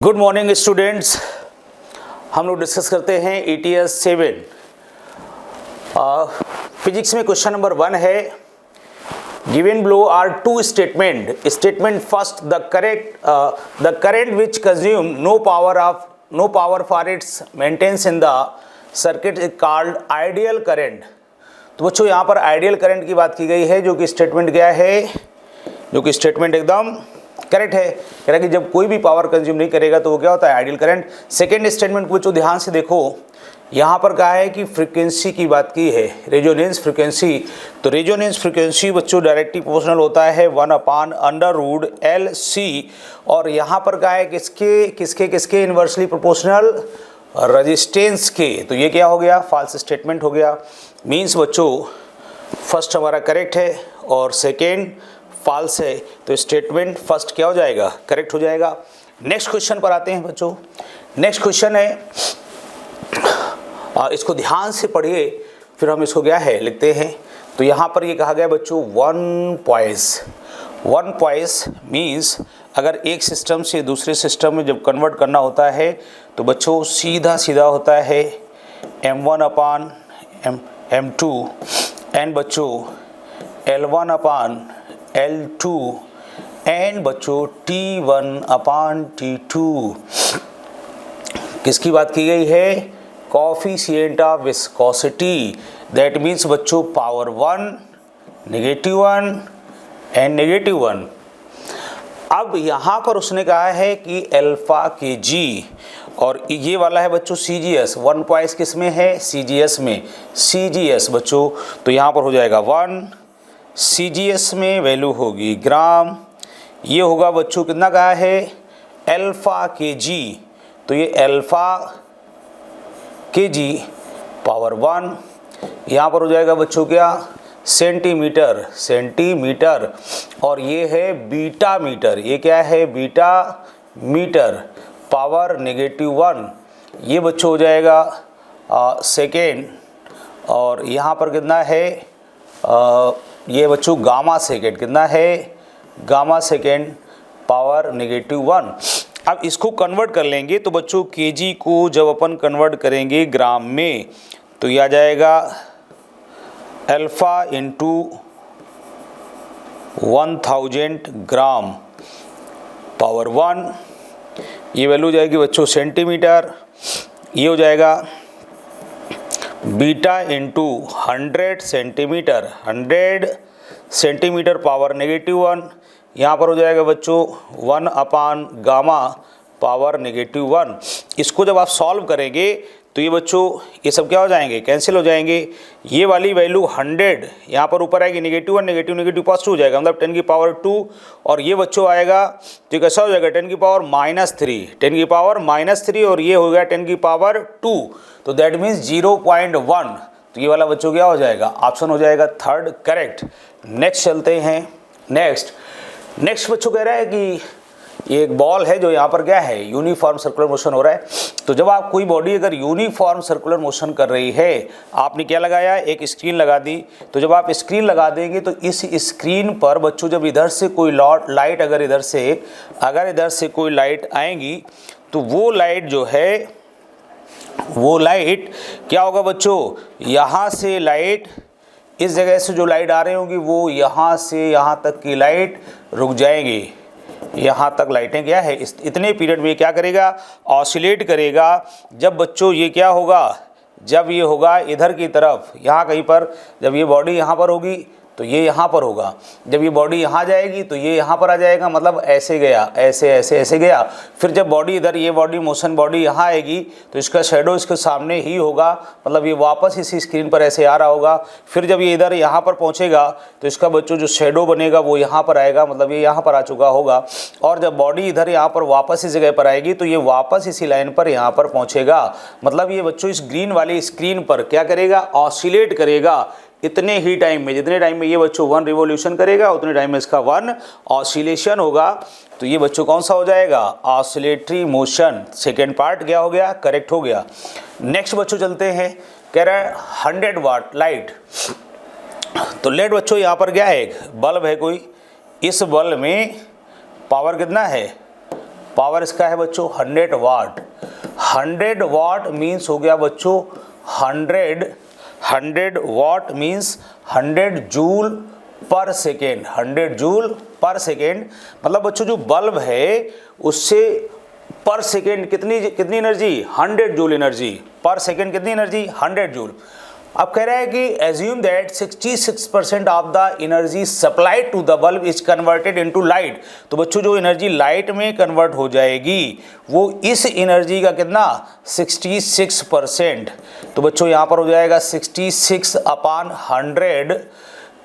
Good morning students. हम लोग discuss करते हैं ETS 7 फिजिक्स में क्वेश्चन नंबर 1 है। Given below are two statement first the current which consume no power for its maintenance in the circuit is called ideal current. तो बच्चों यहाँ पर आइडियल करंट की बात की गई है, जो कि स्टेटमेंट क्या है, जो कि स्टेटमेंट एकदम करेक्ट है। कह रहा है कि जब कोई भी पावर कंज्यूम नहीं करेगा तो वो क्या होता है, आइडियल करंट। सेकेंड स्टेटमेंट को बच्चों ध्यान से देखो, यहाँ पर कहा है कि फ्रीक्वेंसी की बात की है, रेजोनेंस फ्रीक्वेंसी। तो रेजोनेंस फ्रीक्वेंसी बच्चों डायरेक्टली प्रोपोर्शनल होता है 1/√LC। और यहाँ पर कहा है किसके इन्वर्सली प्रोपोर्शनल, रेजिस्टेंस के। तो ये क्या हो गया, फॉल्स स्टेटमेंट हो गया। मीन्स बच्चों फर्स्ट हमारा करेक्ट है और सेकेंड फॉल्स है, तो स्टेटमेंट फर्स्ट क्या हो जाएगा, करेक्ट हो जाएगा। नेक्स्ट क्वेश्चन पर आते हैं बच्चों। नेक्स्ट क्वेश्चन है, इसको ध्यान से पढ़िए, फिर हम इसको क्या है लिखते हैं। तो यहाँ पर ये कहा गया बच्चों वन पॉइस मीन्स अगर एक सिस्टम से दूसरे सिस्टम में जब कन्वर्ट करना होता है तो बच्चों सीधा होता है M1/M2 एंड बच्चों L1/L2 एंड बच्चों T1/T2। किसकी बात की गई है, coefficient of viscosity. That means बच्चों पावर 1, -1 एंड -1। अब यहाँ पर उसने कहा है कि अल्फा के जी, और ये वाला है बच्चों CGS। वन पॉइस किस में है, CGS में, CGS बच्चों। तो यहाँ पर हो जाएगा 1, CGS में वैल्यू होगी ग्राम। ये होगा बच्चों कितना कहा है, अल्फा के जी। तो ये अल्फा के जी पावर 1। यहाँ पर हो जाएगा बच्चों क्या, सेंटीमीटर। और ये है बीटा मीटर। ये क्या है, बीटा मीटर पावर -1। ये बच्चों हो जाएगा सेकेंड। और यहाँ पर कितना है, ये बच्चों गामा सेकेंड। कितना है, गामा सेकेंड पावर -1। अब इसको कन्वर्ट कर लेंगे तो बच्चों केजी को जब अपन कन्वर्ट करेंगे ग्राम में तो ये आ जाएगा अल्फा इंटू 1000 ग्राम पावर 1। ये वैल्यू हो जाएगी बच्चों सेंटीमीटर। ये हो जाएगा बीटा इंटू 100 सेंटीमीटर पावर -1। यहाँ पर हो जाएगा बच्चों 1/गामा पावर -1। इसको जब आप सॉल्व करेंगे तो ये बच्चों ये सब क्या हो जाएंगे, कैंसिल हो जाएंगे। ये वाली वैल्यू 100 यहाँ पर ऊपर आएगी -1, नेगेटिव पॉजिटिव हो जाएगा, मतलब 10 की पावर 2। और ये बच्चों आएगा तो कैसा हो जाएगा 10 की पावर -3 और ये हो गया 10 की पावर 2। तो दैट मीन्स 0.1। तो ये वाला बच्चों क्या हो जाएगा, ऑप्शन हो जाएगा थर्ड करेक्ट। नेक्स्ट चलते हैं। नेक्स्ट बच्चों कह रहा है कि ये एक बॉल है जो यहाँ पर क्या है, यूनिफॉर्म सर्कुलर मोशन हो रहा है। तो जब आप कोई बॉडी अगर यूनिफॉर्म सर्कुलर मोशन कर रही है, आपने क्या लगाया, एक स्क्रीन लगा दी। तो जब आप स्क्रीन लगा देंगे तो इस स्क्रीन पर बच्चों जब इधर से कोई लाइट अगर इधर से कोई लाइट आएंगी तो वो लाइट जो है, वो लाइट क्या होगा बच्चों, यहाँ से लाइट, इस जगह से जो लाइट आ रही होंगी वो यहाँ से यहाँ तक की लाइट रुक जाएंगी। यहाँ तक लाइटें क्या है, इतने पीरियड में क्या करेगा, ऑसिलेट करेगा। जब बच्चों ये क्या होगा, जब ये होगा इधर की तरफ, यहाँ कहीं पर, जब ये बॉडी यहाँ पर होगी तो ये यहाँ पर होगा। जब ये बॉडी यहाँ जाएगी तो ये यहाँ पर आ जाएगा, मतलब ऐसे गया, ऐसे गया। फिर जब बॉडी इधर, ये बॉडी मोशन बॉडी यहाँ आएगी तो इसका शेडो इसके सामने ही होगा, मतलब ये वापस इसी स्क्रीन पर ऐसे आ रहा होगा। फिर जब ये इधर यहाँ पर पहुँचेगा तो इसका बच्चों जो शेडो बनेगा वो यहाँ पर आएगा, मतलब ये यहाँ पर आ चुका होगा। और जब बॉडी इधर यहाँ पर वापस इस जगह पर आएगी तो ये वापस इसी लाइन पर यहाँ पर पहुँचेगा। मतलब ये बच्चों इस ग्रीन वाली स्क्रीन पर क्या करेगा, ऑसिलेट करेगा इतने ही टाइम में। जितने टाइम में ये बच्चों 1 रिवोल्यूशन करेगा उतने टाइम में इसका 1 ऑसिलेशन होगा। तो ये बच्चों कौन सा हो जाएगा, ऑसिलेटरी मोशन। सेकेंड पार्ट क्या हो गया, करेक्ट हो गया। नेक्स्ट बच्चों चलते हैं। कह रहा है 100 वाट लाइट। तो लेट बच्चों यहाँ पर क्या है, एक बल्ब है कोई, इस बल्ब में पावर कितना है, पावर इसका है बच्चों 100 वाट। 100 वाट मीन्स हो गया बच्चों 100 watt means 100 joule per second. 100 joule per second मतलब बच्चों जो बल्ब है उससे पर सेकेंड कितनी energy, 100 joule energy. Per second कितनी एनर्जी, 100 जूल। अब कह रहा है कि assume that 66% of the energy supplied to the bulb is converted into light. तो बच्चों जो एनर्जी लाइट में कन्वर्ट हो जाएगी वो इस एनर्जी का कितना, 66%। तो बच्चों यहाँ पर हो जाएगा 66/100।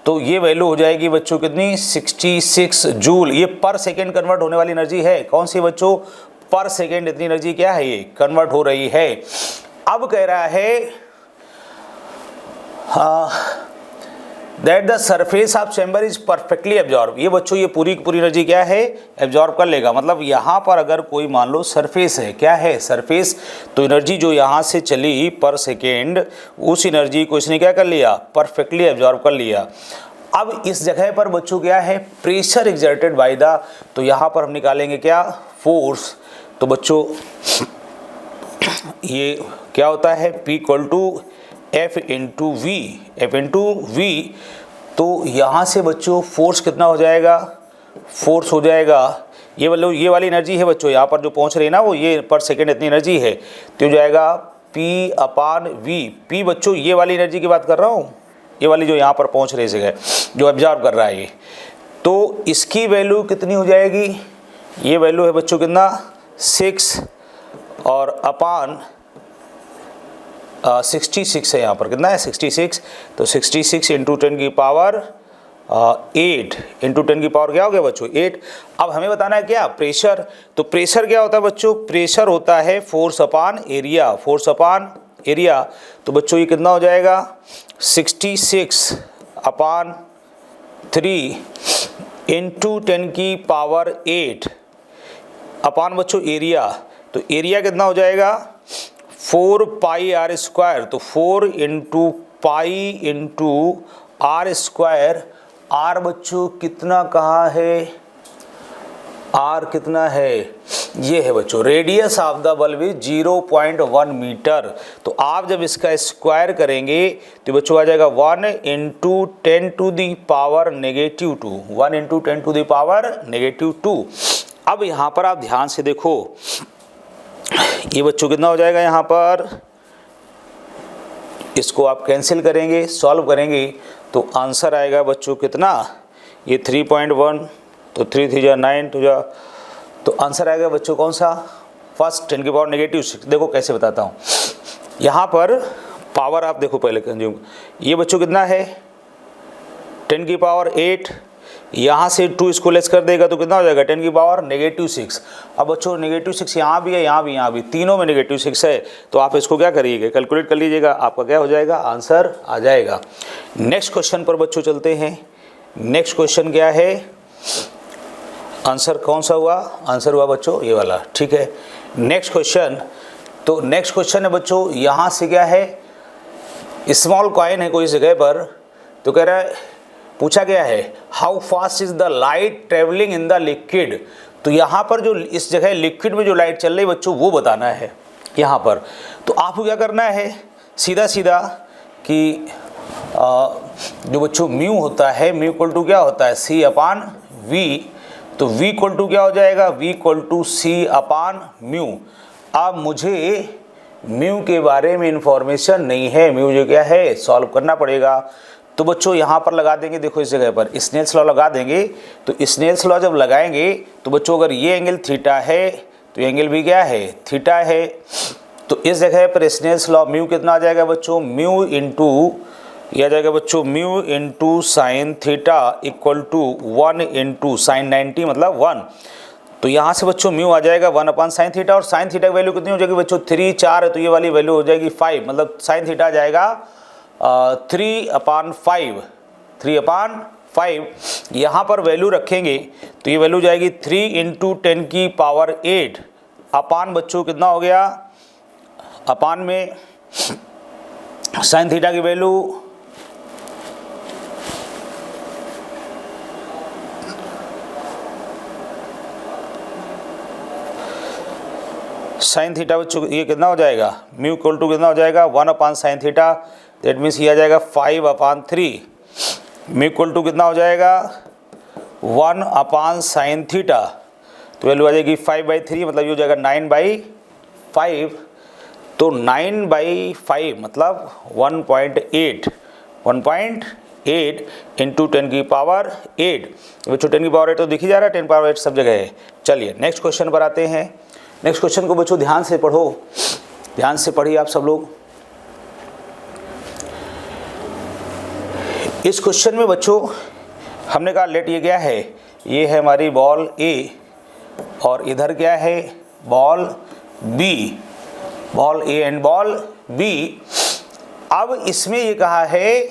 तो ये वैल्यू हो जाएगी बच्चों कितनी, 66 जूल। ये पर सेकेंड कन्वर्ट होने वाली एनर्जी है। कौन सी बच्चों, पर सेकेंड इतनी एनर्जी क्या है ये कन्वर्ट हो रही है। अब कह रहा है that the surface of chamber is perfectly absorb. ये बच्चों ये पूरी पूरी एनर्जी क्या है, एब्जॉर्ब कर लेगा। मतलब यहाँ पर अगर कोई मान लो सरफेस है, क्या है सरफेस, तो एनर्जी जो यहाँ से चली पर सेकेंड उस एनर्जी को इसने क्या कर लिया, परफेक्टली एब्जॉर्ब कर लिया। अब इस जगह पर बच्चों क्या है, प्रेशर एग्जर्टेड बाय द, तो यहाँ पर हम निकालेंगे क्या, फोर्स। तो बच्चों ये क्या होता है, P equal to F into V, F into V. तो यहाँ से बच्चों फोर्स कितना हो जाएगा, फोर्स हो जाएगा ये ये वाली एनर्जी है बच्चों, यहाँ पर जो पहुँच रही है ना वो ये पर सेकेंड इतनी एनर्जी है, तो हो जाएगा P/V। P बच्चों ये वाली एनर्जी की बात कर रहा हूँ, ये वाली जो यहाँ पर पहुँच रही जगह जो एब्जॉर्ब कर रहा है ये, तो इसकी वैल्यू कितनी हो जाएगी, ये वैल्यू है बच्चों कितना 6 और अपान 66 है, यहाँ पर कितना है 66। तो 66 इंटू 10 की पावर 8 इंटू 10 की पावर क्या हो गया बच्चों 8। अब हमें बताना है क्या, प्रेशर। तो प्रेशर क्या होता है बच्चों, प्रेशर होता है फोर्स अपान एरिया, फोर्स अपान एरिया। तो बच्चों ये कितना हो जाएगा 66/3 इंटू 10 की पावर 8 अपान बच्चों एरिया। तो एरिया कितना हो जाएगा 4πr²। तो 4 into pi into r²। r बच्चों कितना कहाँ है, r कितना है, ये है बच्चों radius of the bulb is 0.1 metre. तो आप जब इसका स्क्वायर करेंगे तो बच्चों आ जाएगा 1 into 10 to the power -2, 1 into 10 to the power -2। अब यहाँ पर आप ध्यान से देखो, ये बच्चों कितना हो जाएगा, यहाँ पर इसको आप कैंसिल करेंगे, सॉल्व करेंगे तो आंसर आएगा बच्चों कितना, ये 3.1, तो 3 3 जा 9 2 जा, तो आंसर आएगा बच्चों कौन सा, फर्स्ट 10 की पावर -6। देखो कैसे बताता हूँ, यहाँ पर पावर आप देखो पहले कंज्यूम, ये बच्चों कितना है 10 की पावर 8, यहाँ से 2 इसको लेस कर देगा तो कितना हो जाएगा 10 की पावर -6। अब बच्चों -6 यहाँ भी है, यहाँ भी, तीनों में -6 है। तो आप इसको क्या करिएगा, कैलकुलेट कर लीजिएगा, आपका क्या हो जाएगा, आंसर आ जाएगा। नेक्स्ट क्वेश्चन पर बच्चों चलते हैं। नेक्स्ट क्वेश्चन क्या है, आंसर कौन सा हुआ, आंसर हुआ बच्चों ये वाला, ठीक है। नेक्स्ट क्वेश्चन, तो नेक्स्ट क्वेश्चन है बच्चों, यहाँ से क्या है, स्मॉल कॉइन है कोई जगह पर, तो कह रहा है, पूछा गया है how fast is the light travelling in the liquid. तो यहाँ पर जो इस जगह लिक्विड में जो लाइट चल रही बच्चों वो बताना है यहाँ पर। तो आपको क्या करना है, सीधा सीधा कि जो बच्चों म्यू होता है, म्यू इक्वल टू क्या होता है C/V। तो V इक्वल टू क्या हो जाएगा, V इक्वल टू C/म्यू। अब मुझे म्यू के बारे में इंफॉर्मेशन नहीं है, म्यू जो क्या है सॉल्व करना पड़ेगा। तो बच्चों यहाँ पर लगा देंगे, देखो इस जगह पर स्नेल्स लॉ लगा देंगे। तो स्नेल्स लॉ जब लगाएंगे तो बच्चों अगर ये एंगल थीटा है तो ये एंगल भी क्या है थीटा है। तो इस जगह पर स्नेल्स लॉ म्यू कितना आ जाएगा बच्चों, म्यू इंटू यह आ जाएगा बच्चों mu into sine theta equal to 1 into sine 90 मतलब 1। तो यहाँ से बच्चों म्यू आ जाएगा 1/साइन थीटा, और साइन थीटा की वैल्यू कितनी हो जाएगी बच्चों 3 4 है, तो ये वाली वैल्यू हो जाएगी 5, मतलब साइन थीटा आ जाएगा 3/5। यहाँ पर वैल्यू रखेंगे तो ये वैल्यू जाएगी 3 इंटू 10 की पावर 8 अपान बच्चों कितना हो गया, अपान में साइन थीटा की वैल्यू साइन थीटा बच्चों ये कितना हो जाएगा, म्यू इक्वल टू कितना हो जाएगा 1 अपान साइन थीटा, दैट मीन्स ये आ जाएगा 5/3। म्यू इक्वल टू कितना हो जाएगा 1 अपान साइन थीटा, तो वैल्यू आ जाएगी 5/3, मतलब ये हो जाएगा 9/5। तो 9/5 मतलब 1.8 इंटू 10 की पावर 8। बच्चों 10 की पावर 8 तो दिख ही जा रहा है, 10 पावर 8 सब जगह है। चलिए नेक्स्ट क्वेश्चन पर आते हैं। नेक्स्ट क्वेश्चन को बच्चों ध्यान से पढ़ो, ध्यान से पढ़िए आप सब लोग। इस क्वेश्चन में बच्चों हमने कहा लेट ये क्या है, ये है हमारी बॉल ए और इधर क्या है ball B, ball A and ball B. अब इसमें ये कहा है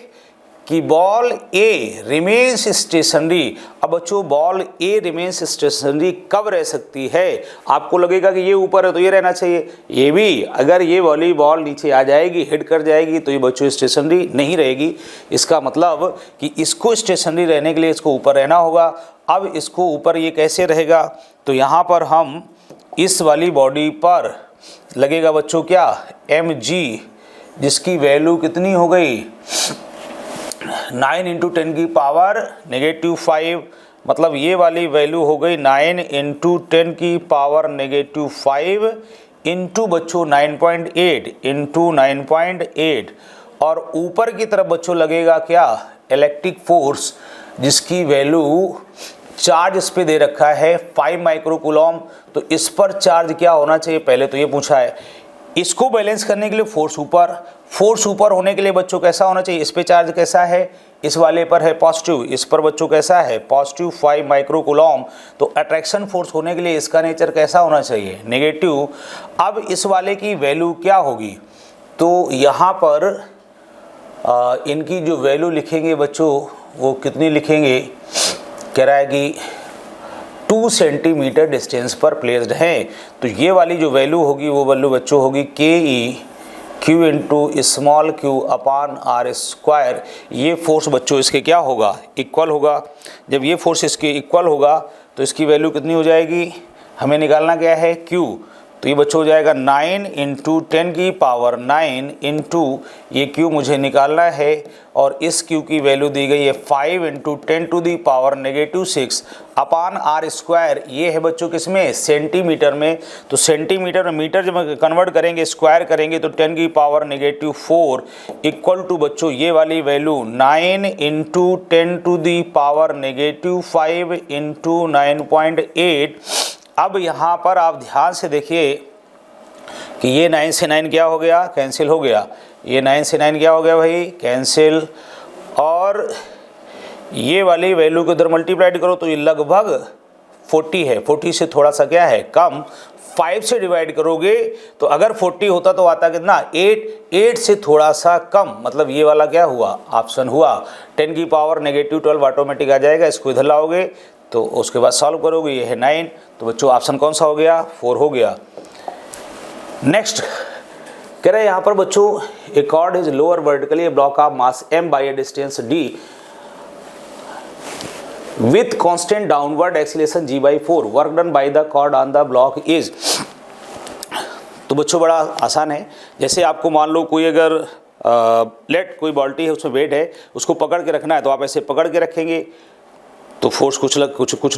कि बॉल ए रिमेन्स स्टेशनरी। अब बच्चों बॉल ए रिमेन्स स्टेशनरी कब रह सकती है, आपको लगेगा कि ये ऊपर है तो ये रहना चाहिए, ये भी अगर ये वाली बॉल नीचे आ जाएगी हिट कर जाएगी तो ये बच्चों स्टेशनरी नहीं रहेगी। इसका मतलब कि इसको स्टेशनरी रहने के लिए इसको ऊपर रहना होगा। अब इसको ऊपर ये कैसे रहेगा, तो यहाँ पर हम इस वाली बॉडी पर लगेगा बच्चों क्या mg, जिसकी वैल्यू कितनी हो गई 9 इंटू 10 की पावर -5, मतलब ये वाली वैल्यू हो गई 9 इंटू 10 की पावर -5 इंटू बच्चों 9.8 इंटू 9.8। और ऊपर की तरफ बच्चों लगेगा क्या इलेक्ट्रिक फोर्स, जिसकी वैल्यू चार्ज इस पे दे रखा है 5 माइक्रोकूलम। तो इस पर चार्ज क्या होना चाहिए पहले तो ये पूछा है। इसको बैलेंस करने के लिए फोर्स ऊपर होने के लिए बच्चों कैसा होना चाहिए, इस पे चार्ज कैसा है, इस वाले पर है पॉजिटिव, इस पर बच्चों कैसा है पॉजिटिव 5 माइक्रोकूलम। तो अट्रैक्शन फोर्स होने के लिए इसका नेचर कैसा होना चाहिए नेगेटिव। अब इस वाले की वैल्यू क्या होगी, तो यहाँ पर इनकी जो वैल्यू लिखेंगे बच्चों वो कितनी लिखेंगे, कह रहा है कि 2 सेंटीमीटर डिस्टेंस पर प्लेस्ड हैं। तो ये वाली जो वैल्यू होगी वो वैल्यू बच्चों होगी Q इंटू स्मॉल q अपान r स्क्वायर। ये फोर्स बच्चों इसके क्या होगा इक्वल होगा। जब ये फोर्स इसके इक्वल होगा तो इसकी वैल्यू कितनी हो जाएगी, हमें निकालना क्या है Q, तो ये बच्चों हो जाएगा 9 इंटू 10 की पावर 9 इंटू ये Q मुझे निकालना है और इस Q की वैल्यू दी गई है 5 into 10 to the power -6 upon r square. ये है बच्चों किसमें सेंटीमीटर में। तो सेंटीमीटर में मीटर जब कन्वर्ट करेंगे स्क्वायर करेंगे तो 10 की पावर -4 इक्वल टू बच्चों ये वाली value 9 into 10 to the power -5 into 9.8। अब यहाँ पर आप ध्यान से देखिए कि ये 9 से 9 क्या हो गया कैंसिल हो गया, ये 9 से 9 क्या हो गया भाई कैंसिल, और ये वाली वैल्यू को इधर मल्टीप्लाइड करो तो ये लगभग 40 है, 40 से थोड़ा सा क्या है कम। 5 से डिवाइड करोगे तो अगर 40 होता तो आता कितना 8 से थोड़ा सा कम, मतलब ये वाला क्या हुआ ऑप्शन हुआ। 10 की पावर -12 ऑटोमेटिक आ जाएगा, इसको इधर लाओगे तो उसके बाद सॉल्व करोगे, ये है 9। तो बच्चों ऑप्शन कौन सा हो गया 4 हो गया। नेक्स्ट कह रहे हैं यहाँ पर बच्चों a cord is lower vertically a block of mass m by a distance d with constant downward acceleration g/4 work done by the cord on the block is. तो बच्चों बड़ा आसान है, जैसे आपको मान लो कोई अगर लेट कोई बाल्टी है उसमें वेट है उसको पकड़ के रखना है, तो आप ऐसे पकड़ के रखेंगे तो फोर्स कुछ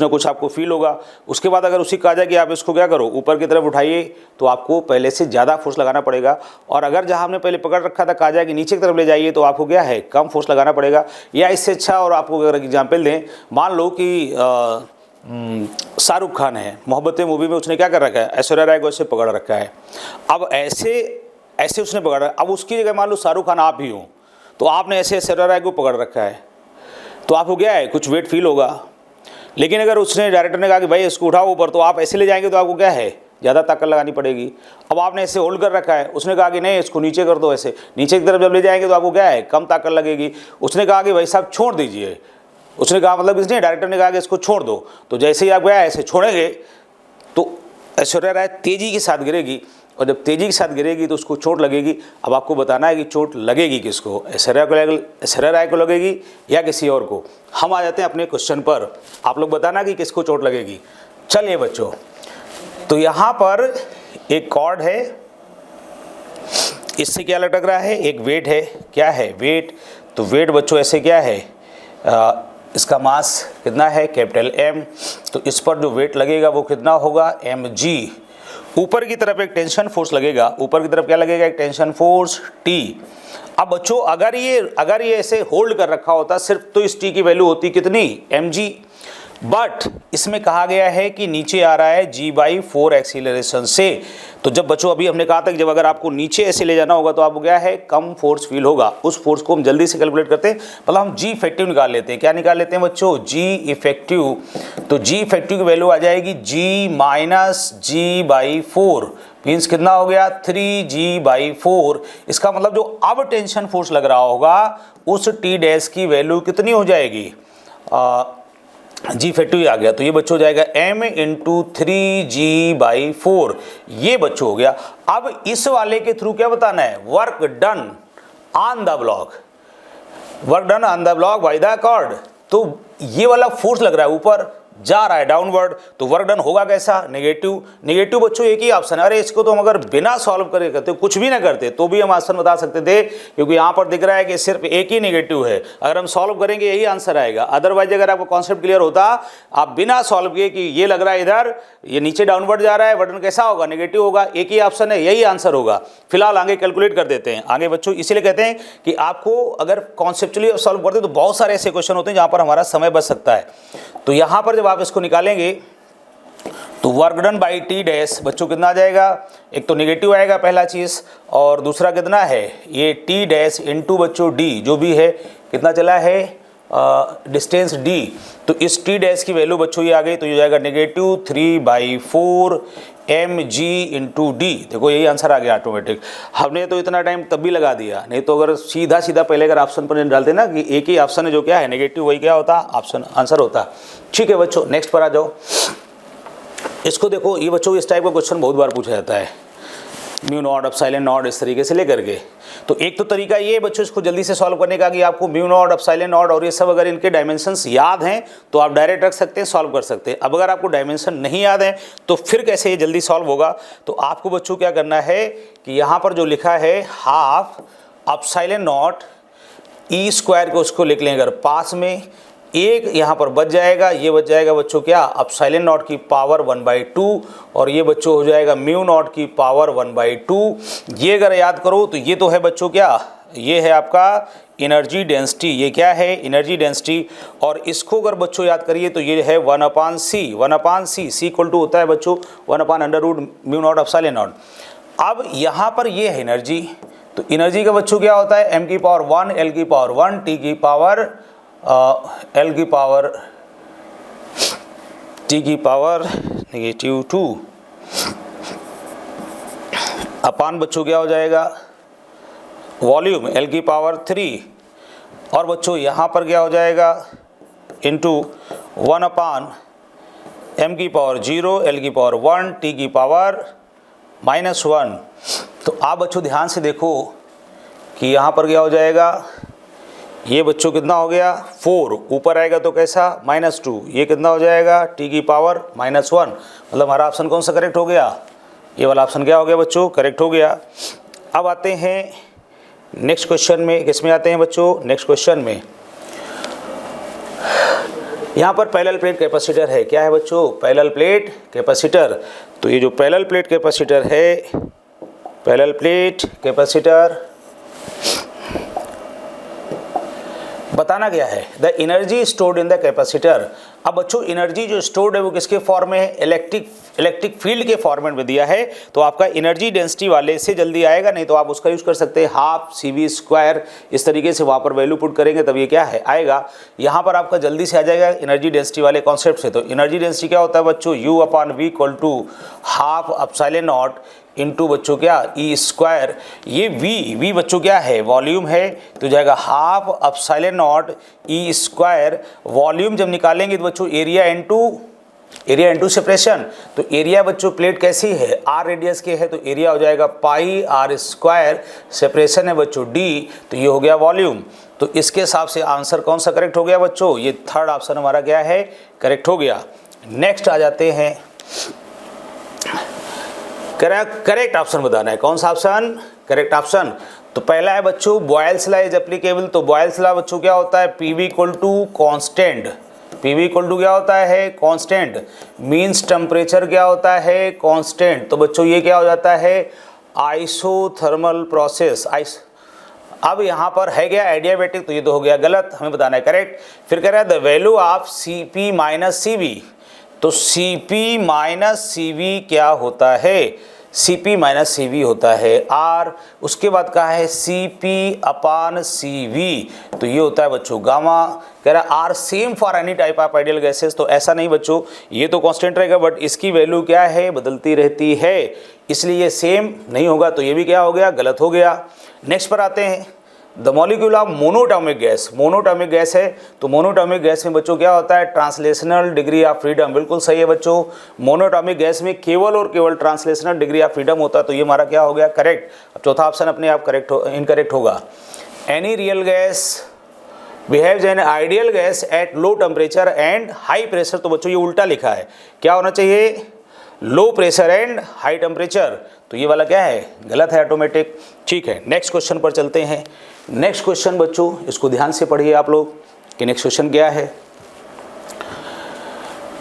ना कुछ आपको फील होगा। उसके बाद अगर उसी कहा जाए कि आप इसको क्या करो ऊपर की तरफ उठाइए तो आपको पहले से ज़्यादा फोर्स लगाना पड़ेगा, और अगर जहां हमने पहले पकड़ रखा था कहा जाए कि नीचे की तरफ ले जाइए तो आपको क्या है कम फोर्स लगाना पड़ेगा। या इससे अच्छा और आपको अगर एग्जाम्पल दें, मान लो कि शाहरुख खान है मोहब्बतें मूवी में, उसने क्या कर रखा है ऐश्वर्या राय को ऐसे पकड़ रखा है। अब ऐसे उसने पकड़ रखा, अब उसकी जगह मान लो शाहरुख खान आप ही हो तो आपने ऐसे ऐश्वर्या राय को पकड़ रखा है तो आपको क्या है कुछ वेट फील होगा। लेकिन अगर उसने डायरेक्टर ने कहा कि भाई इसको उठाओ ऊपर, तो आप ऐसे ले जाएंगे तो आपको क्या है ज़्यादा ताकत लगानी पड़ेगी। अब आपने ऐसे होल्ड कर रखा है, उसने कहा कि नहीं इसको नीचे कर दो, ऐसे नीचे की तरफ जब ले जाएंगे तो आपको क्या है कम ताकत लगेगी। उसने कहा कि भाई साहब छोड़ दीजिए, उसने कहा मतलब इसने डायरेक्टर ने कहा कि इसको छोड़ दो, तो जैसे ही आप गया ऐसे छोड़ेंगे तो ऐश्वर्या राय तेज़ी के साथ गिरेगी, और जब तेज़ी के साथ गिरेगी तो उसको चोट लगेगी। अब आपको बताना है कि चोट लगेगी किसको, ऐश्वर्या राय को लगेगी या किसी और को। हम आ जाते हैं अपने क्वेश्चन पर, आप लोग बताना कि किसको चोट लगेगी। चलिए बच्चों, तो यहाँ पर एक कॉर्ड है, इससे क्या लटक रहा है, एक वेट है, क्या है वेट, तो वेट बच्चों ऐसे क्या है, इसका मास कितना है कैपिटल M, तो इस पर जो वेट लगेगा वो कितना होगा mg। ऊपर की तरफ एक टेंशन फोर्स लगेगा, ऊपर की तरफ क्या लगेगा, एक टेंशन फोर्स T। अब बच्चों अगर ये ऐसे होल्ड कर रखा होता सिर्फ, तो इस T की वैल्यू होती कितनी mg, बट इसमें कहा गया है कि नीचे आ रहा है g/4 एक्सीलरेशन से। तो जब बच्चों अभी हमने कहा था कि जब अगर आपको नीचे ऐसे ले जाना होगा तो आपको क्या है, कम फोर्स फील होगा। उस फोर्स को हम जल्दी से कैलकुलेट करते हैं, मतलब हम g इफेक्टिव निकाल लेते हैं। क्या निकाल लेते हैं बच्चों, g इफेक्टिव। तो g इफेक्टिव की वैल्यू आ जाएगी g - g/4, मीन्स कितना हो गया 3g/4। इसका मतलब जो अब टेंशन फोर्स लग रहा होगा उस t डैश की वैल्यू कितनी हो जाएगी, जी इफेक्टिव आ गया, तो ये बच्चों हो जाएगा m × 3g/4। ये बच्चों हो गया। अब इस वाले के थ्रू क्या बताना है, work done on the block, work done on the block by the cord. तो ये वाला फोर्स लग रहा है ऊपर, जा रहा है डाउनवर्ड, तो वर्क डन होगा कैसा, नेगेटिव। नेगेटिव बच्चों एक ही ऑप्शन है। अरे इसको तो हम अगर बिना सॉल्व करे करते, कुछ भी ना करते, तो भी हम आंसर बता सकते थे, क्योंकि यहाँ पर दिख रहा है कि सिर्फ एक ही नेगेटिव है। अगर हम सॉल्व करेंगे यही आंसर आएगा। अदरवाइज अगर आपको कॉन्सेप्ट क्लियर होता, आप बिना सॉल्व किए कि ये लग रहा है इधर, ये नीचे डाउनवर्ड जा रहा है, वर्क डन कैसा होगा, नेगेटिव होगा, एक ही ऑप्शन है, यही आंसर होगा। फिलहाल आगे कैलकुलेट कर देते हैं आगे बच्चों। इसीलिए कहते हैं कि आपको अगर कॉन्सेप्चुअली सॉल्व करते तो बहुत सारे ऐसे क्वेश्चन होते हैं जहाँ पर हमारा समय बच सकता है। तो यहाँ पर जब आप इसको निकालेंगे तो work done by T dash बच्चों कितना आ जाएगा, एक तो नेगेटिव आएगा पहला चीज़, और दूसरा कितना है, ये टी डैश इंटू बच्चों डी, जो भी है कितना चला है डिस्टेंस डी। तो इस टी डैश की वैल्यू बच्चों ये आ गई, तो ये जाएगा नेगेटिव 3/4 mg × d। देखो यही आंसर आ गया ऑटोमेटिक। हमने तो इतना टाइम तब भी लगा दिया, नहीं तो अगर सीधा पहले अगर ऑप्शन पर डालते ना कि एक ही ऑप्शन है जो क्या है नेगेटिव, वही क्या होता ऑप्शन आंसर होता। ठीक है बच्चों, नेक्स्ट पर आ जाओ। इसको देखो, ये बच्चों इस टाइप का क्वेश्चन बहुत बार पूछा जाता है, म्यू नॉट एप्सिलॉन नॉट इस तरीके से लेकर के। तो एक तो तरीका ये बच्चों इसको जल्दी से सॉल्व करने का कि आपको म्यू नॉट एप्सिलॉन नॉट और ये सब अगर इनके डायमेंशंस याद हैं तो आप डायरेक्ट रख सकते हैं, सॉल्व कर सकते हैं। अब अगर आपको डायमेंशन नहीं याद है तो फिर कैसे ये जल्दी सॉल्व होगा, तो आपको बच्चों क्या करना है कि यहाँ पर जो लिखा है हाफ एप्सिलॉन नॉट E² को उसको लिख लें अगर पास में, एक यहाँ पर बच जाएगा, ये बच जाएगा बच्चों क्या एप्सिलॉन नॉट की पावर 1/2, और ये बच्चों हो जाएगा म्यू नॉट की पावर 1/2। ये अगर याद करो तो ये तो है बच्चों क्या, ये है आपका एनर्जी डेंसिटी, ये क्या है एनर्जी डेंसिटी। और इसको अगर बच्चों याद करिए तो ये है 1/c, 1/c, c equal to होता है बच्चों 1/√μ नॉट एप्सिलॉन नॉट। अब यहाँ पर ये है एनर्जी, तो एनर्जी का बच्चों क्या होता है m की पावर 1, l की पावर 1, t की पावर l की पावर t की पावर -2 अपान बच्चों क्या हो जाएगा वॉल्यूम l की पावर 3, और बच्चों यहाँ पर क्या हो जाएगा इंटू 1/m की पावर 0, l की पावर 1, t की पावर -1। तो आप बच्चों ध्यान से देखो कि यहाँ पर क्या हो जाएगा, ये बच्चों कितना हो गया 4, ऊपर आएगा तो कैसा -2, ये कितना हो जाएगा t की पावर -1। मतलब हमारा ऑप्शन कौन सा करेक्ट हो गया, ये वाला ऑप्शन क्या हो गया बच्चों करेक्ट हो गया। अब आते हैं नेक्स्ट क्वेश्चन में, किसमें आते हैं बच्चों नेक्स्ट क्वेश्चन में। यहाँ पर पैरेलल प्लेट कैपेसिटर है, क्या है बच्चों पैरेलल प्लेट कैपेसिटर। तो ये जो पैरेलल प्लेट कैपेसिटर है, पैरेलल प्लेट कैपेसिटर बताना क्या है, the energy stored in the capacitor. अब बच्चों एनर्जी जो स्टोर्ड है वो किसके फॉर्म में है, इलेक्ट्रिक फील्ड के फॉर्मेट में दिया है, तो आपका एनर्जी डेंसिटी वाले से जल्दी आएगा, नहीं तो आप उसका यूज कर सकते हैं हाफ CV², इस तरीके से वहाँ पर वैल्यू पुट करेंगे तब ये क्या है आएगा। यहाँ पर आपका जल्दी से आ जाएगा एनर्जी डेंसिटी वाले कॉन्सेप्ट से। तो एनर्जी डेंसिटी क्या होता है बच्चों U/V = half epsilon not into बच्चों क्या E²। ये V बच्चों क्या है वॉल्यूम है, तो जाएगा half epsilon not E²। Volume जब निकालेंगे तो बच्चों एरिया इंटू सेपरेशन। तो एरिया बच्चों प्लेट कैसी है R रेडियस के है, तो एरिया हो जाएगा πr², सेपरेशन है बच्चों D, तो ये हो गया वॉल्यूम। तो इसके हिसाब से आंसर कौन सा करेक्ट हो गया बच्चों, ये थर्ड ऑप्शन हमारा क्या है करेक्ट हो गया। नेक्स्ट आ जाते हैं करेक्ट ऑप्शन बताना है। कौन सा ऑप्शन? Correct option. तो पहला है बच्चों बॉयल्स लॉ इज एप्लीकेबल। तो बॉयल्स लॉ बच्चों क्या होता है? PV equal to constant. PV equal to क्या होता है? कांस्टेंट। मीन्स टेम्परेचर क्या होता है? कांस्टेंट। तो बच्चों ये क्या हो जाता है? Isothermal process. अब यहाँ पर है क्या? एडियाबैटिक। तो ये तो हो गया गलत, हमें बताना है करेक्ट। फिर कह रहा है the value of Cp minus Cv। तो Cp माइनस Cv क्या होता है? Cp माइनस Cv होता है R। उसके बाद कहा है Cp अपान Cv। तो ये होता है बच्चों गामा। कह रहा है are same for any type of ideal gases. तो ऐसा नहीं बच्चों, ये तो कांस्टेंट रहेगा बट इसकी वैल्यू क्या है? बदलती रहती है, इसलिए ये सेम नहीं होगा। तो ये भी क्या हो गया? गलत हो गया। नेक्स्ट पर आते हैं the molecule of monoatomic gas. Monoatomic gas है तो मोनोटॉमिक गैस में बच्चों क्या होता है? Translational degree of freedom. बिल्कुल सही है बच्चों, मोनोटॉमिक गैस में केवल और केवल ट्रांसलेशनल डिग्री ऑफ फ्रीडम होता है। तो ये हमारा क्या हो गया? करेक्ट। अब चौथा ऑप्शन अपने आप करेक्ट इनकरेक्ट होगा। Any real gas behaves an ideal gas at low temperature and high pressure. तो बच्चों ये उल्टा लिखा है, क्या होना चाहिए? Low pressure and high temperature. तो ये वाला क्या है? गलत है, ऑटोमेटिक। ठीक है, नेक्स्ट क्वेश्चन पर चलते हैं। नेक्स्ट क्वेश्चन बच्चों इसको ध्यान से पढ़िए आप लोग कि नेक्स्ट क्वेश्चन क्या है।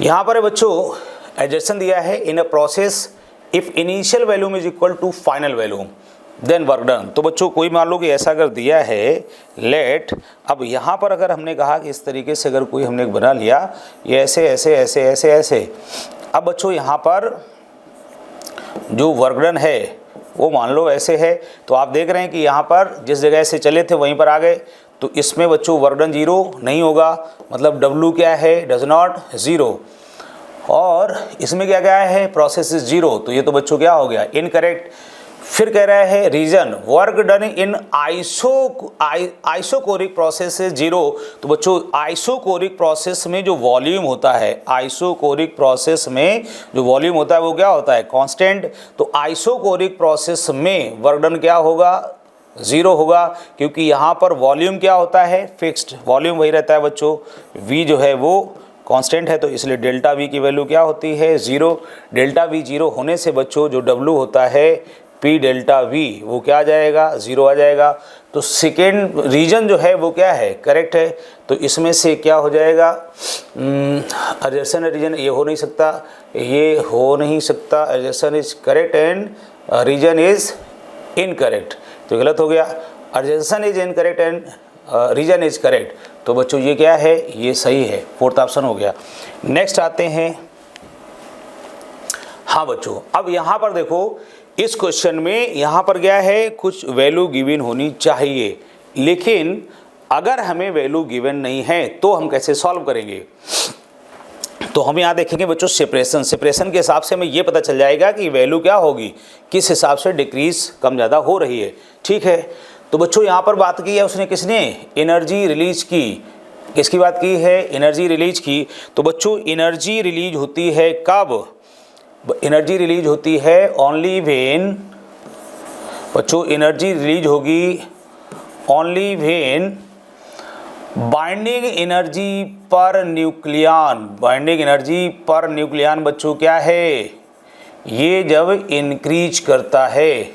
यहाँ पर है बच्चों एडजस्टन दिया है in a process if initial volume is equal to final volume then work done. तो बच्चों कोई मान लो कि ऐसा अगर दिया है लेट, अब यहाँ पर अगर हमने कहा कि इस तरीके से अगर कोई हमने बना लिया ये ऐसे ऐसे ऐसे ऐसे ऐसे, अब बच्चों यहाँ पर जो वर्क डन है वो मान लो ऐसे है। तो आप देख रहे हैं कि यहाँ पर जिस जगह से चले थे वहीं पर आ गए। तो इसमें बच्चों वर्क डन जीरो नहीं होगा, मतलब W क्या है? Does not zero. और इसमें क्या क्या है? Process is zero. तो ये तो बच्चों क्या हो गया? इनकरेक्ट। फिर कह रहा है reason work done in isochoric process से जीरो। तो बच्चों आइसोकोरिक प्रोसेस में जो वॉल्यूम होता है, आइसोकोरिक प्रोसेस में जो वॉल्यूम होता है वो क्या होता है? कांस्टेंट। तो आइसोकोरिक प्रोसेस में वर्क डन क्या होगा? जीरो होगा, क्योंकि यहाँ पर वॉल्यूम क्या होता है? फिक्स्ड। वॉल्यूम वही रहता है बच्चों, V जो है वो कांस्टेंट है। तो इसलिए डेल्टा V की वैल्यू क्या होती है? जीरो। डेल्टा V जीरो होने से बच्चों जो W होता है P डेल्टा V वो क्या आ जाएगा? जीरो आ जाएगा। तो सेकेंड रीजन जो है वो क्या है? करेक्ट है। तो इसमें से क्या हो जाएगा? एडजसेंट रीजन ये हो नहीं सकता, ये हो नहीं सकता। Adjacent is correct and reason is incorrect. तो गलत हो गया। Adjacent is incorrect and reason is correct. तो बच्चों ये क्या है? ये सही है, फोर्थ ऑप्शन हो गया। नेक्स्ट आते हैं। हाँ बच्चों, अब यहाँ पर देखो इस क्वेश्चन में यहाँ पर क्या है? कुछ वैल्यू गिवन होनी चाहिए, लेकिन अगर हमें वैल्यू गिवन नहीं है तो हम कैसे सॉल्व करेंगे? तो हम यहाँ देखेंगे बच्चों सेपरेशन के हिसाब से हमें ये पता चल जाएगा कि वैल्यू क्या होगी, किस हिसाब से डिक्रीज कम ज़्यादा हो रही है। ठीक है, तो बच्चों यहाँ पर बात की है उसने, किसने? एनर्जी रिलीज की। किसकी बात की है? एनर्जी रिलीज की। तो बच्चों एनर्जी रिलीज होती है कब? एनर्जी रिलीज होती है ओनली व्हेन, बच्चों एनर्जी रिलीज होगी only when binding energy per nucleon. Binding energy per nucleon बच्चों क्या है? ये जब इंक्रीज करता है,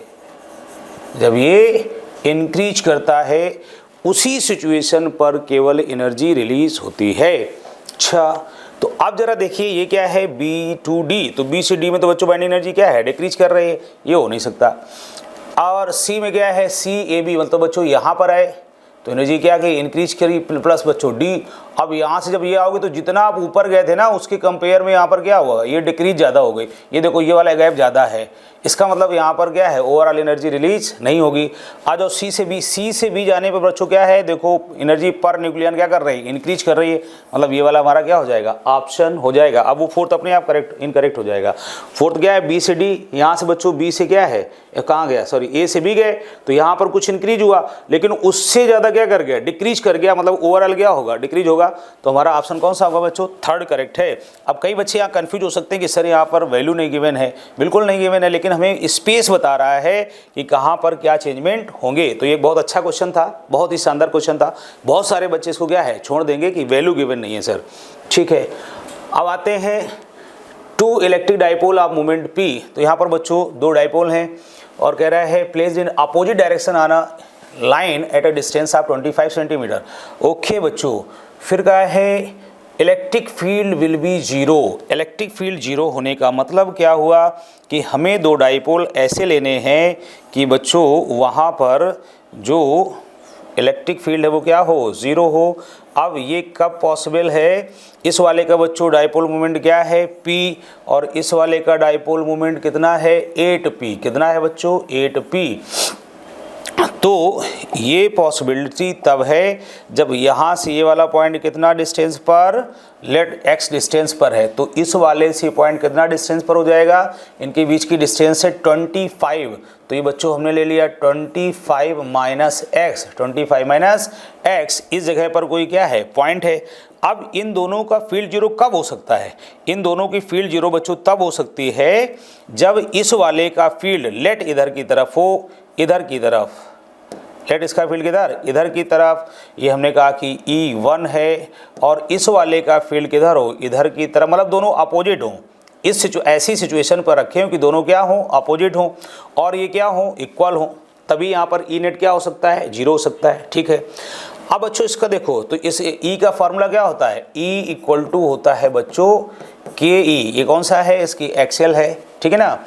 जब ये इंक्रीज करता है उसी सिचुएशन पर केवल एनर्जी रिलीज होती है। अच्छा, तो अब जरा देखिए ये क्या है? B to D। तो B से D में तो बच्चों बाइंडिंग एनर्जी क्या है? डिक्रीज कर रही है, ये हो नहीं सकता। और C में क्या है? CAB, मतलब बच्चों यहाँ पर आए तो एनर्जी क्या की? इंक्रीज करी, प्लस बच्चों D। अब यहाँ से जब ये आओगे तो जितना आप ऊपर गए थे ना उसके कंपेयर में यहाँ पर क्या हुआ? ये डिक्रीज ज़्यादा हो गई। ये देखो ये वाला गैप ज़्यादा है, इसका मतलब यहाँ पर क्या है? ओवरऑल एनर्जी रिलीज नहीं होगी। आ जाओ C से B जाने पर बच्चों क्या है? देखो एनर्जी पर न्यूक्लियन क्या कर रही है? इंक्रीज कर रही है, मतलब ये वाला हमारा क्या हो जाएगा? ऑप्शन हो जाएगा। अब वो फोर्थ अपने आप करेक्ट इनकरेक्ट हो जाएगा। फोर्थ क्या है? B से D। यहाँ से बच्चों B से क्या है? कहाँ गया? सॉरी A से B गए तो यहाँ पर कुछ इंक्रीज हुआ, लेकिन उससे ज़्यादा क्या कर गया? डिक्रीज कर गया, मतलब ओवरऑल क्या होगा? डिक्रीज होगा। तो हमारा ऑप्शन कौन सा होगा बच्चों? थर्ड करेक्ट है। अब कई बच्चे यहाँ कंफ्यूज हो सकते हैं कि सर यहाँ पर वैल्यू नहीं गिवन है। बिल्कुल नहीं गिवन है, लेकिन हमें स्पेस बता रहा है कि कहाँ पर क्या चेंजमेंट होंगे। तो ये बहुत अच्छा क्वेश्चन था, बहुत ही शानदार क्वेश्चन था। बहुत सारे बच्चे इसको क्या है? छोड़ देंगे कि वैल्यू गिवन नहीं है सर। ठीक है, अब आते हैं to electric dipole of moment P। तो यहाँ पर बच्चों दो डाइपोल हैं और कह रहा है placed in opposite direction on a line at a distance of 25 centimetre. Okay बच्चों, फिर कहा है electric field will be zero. Electric field zero होने का मतलब क्या हुआ कि हमें दो डाइपोल ऐसे लेने हैं कि बच्चों वहाँ पर जो इलेक्ट्रिक फील्ड है वो क्या हो, ज़ीरो हो। अब ये कब पॉसिबल है, इस वाले का बच्चों डाइपोल मोमेंट क्या है P, और इस वाले का डाइपोल मोमेंट कितना है 8P। कितना है बच्चों 8P। तो ये पॉसिबिलिटी तब है जब यहाँ से ये वाला पॉइंट कितना डिस्टेंस पर, लेट x डिस्टेंस पर है, तो इस वाले से पॉइंट कितना डिस्टेंस पर हो जाएगा, इनके बीच की डिस्टेंस है 25। तो ये बच्चों हमने ले लिया 25 माइनस एक्स, 25 माइनस एक्स, इस जगह पर कोई क्या है, पॉइंट है। अब इन दोनों का फील्ड जीरो कब हो सकता है, इन दोनों की फील्ड जीरो बच्चों तब हो सकती है जब इस वाले का फील्ड लेट इधर की तरफ हो, इधर की तरफ, लेट इसका फील्ड किधर, इधर की तरफ। ये हमने कहा कि E1 है, और इस वाले का फील्ड किधर हो, इधर की तरफ, मतलब दोनों अपोजिट हों। ऐसी सिचुएशन पर रखें कि दोनों क्या हों, अपोजिट हों, और ये क्या हों, इक्वल हों, तभी यहाँ पर E नेट क्या हो सकता है, जीरो हो सकता है। ठीक है, अब बच्चों इसका देखो, तो इस E का फॉर्मूला क्या होता है, E इक्वल टू होता है बच्चों KE। ये कौन सा है, इसकी एक्सेल है, ठीक है ना।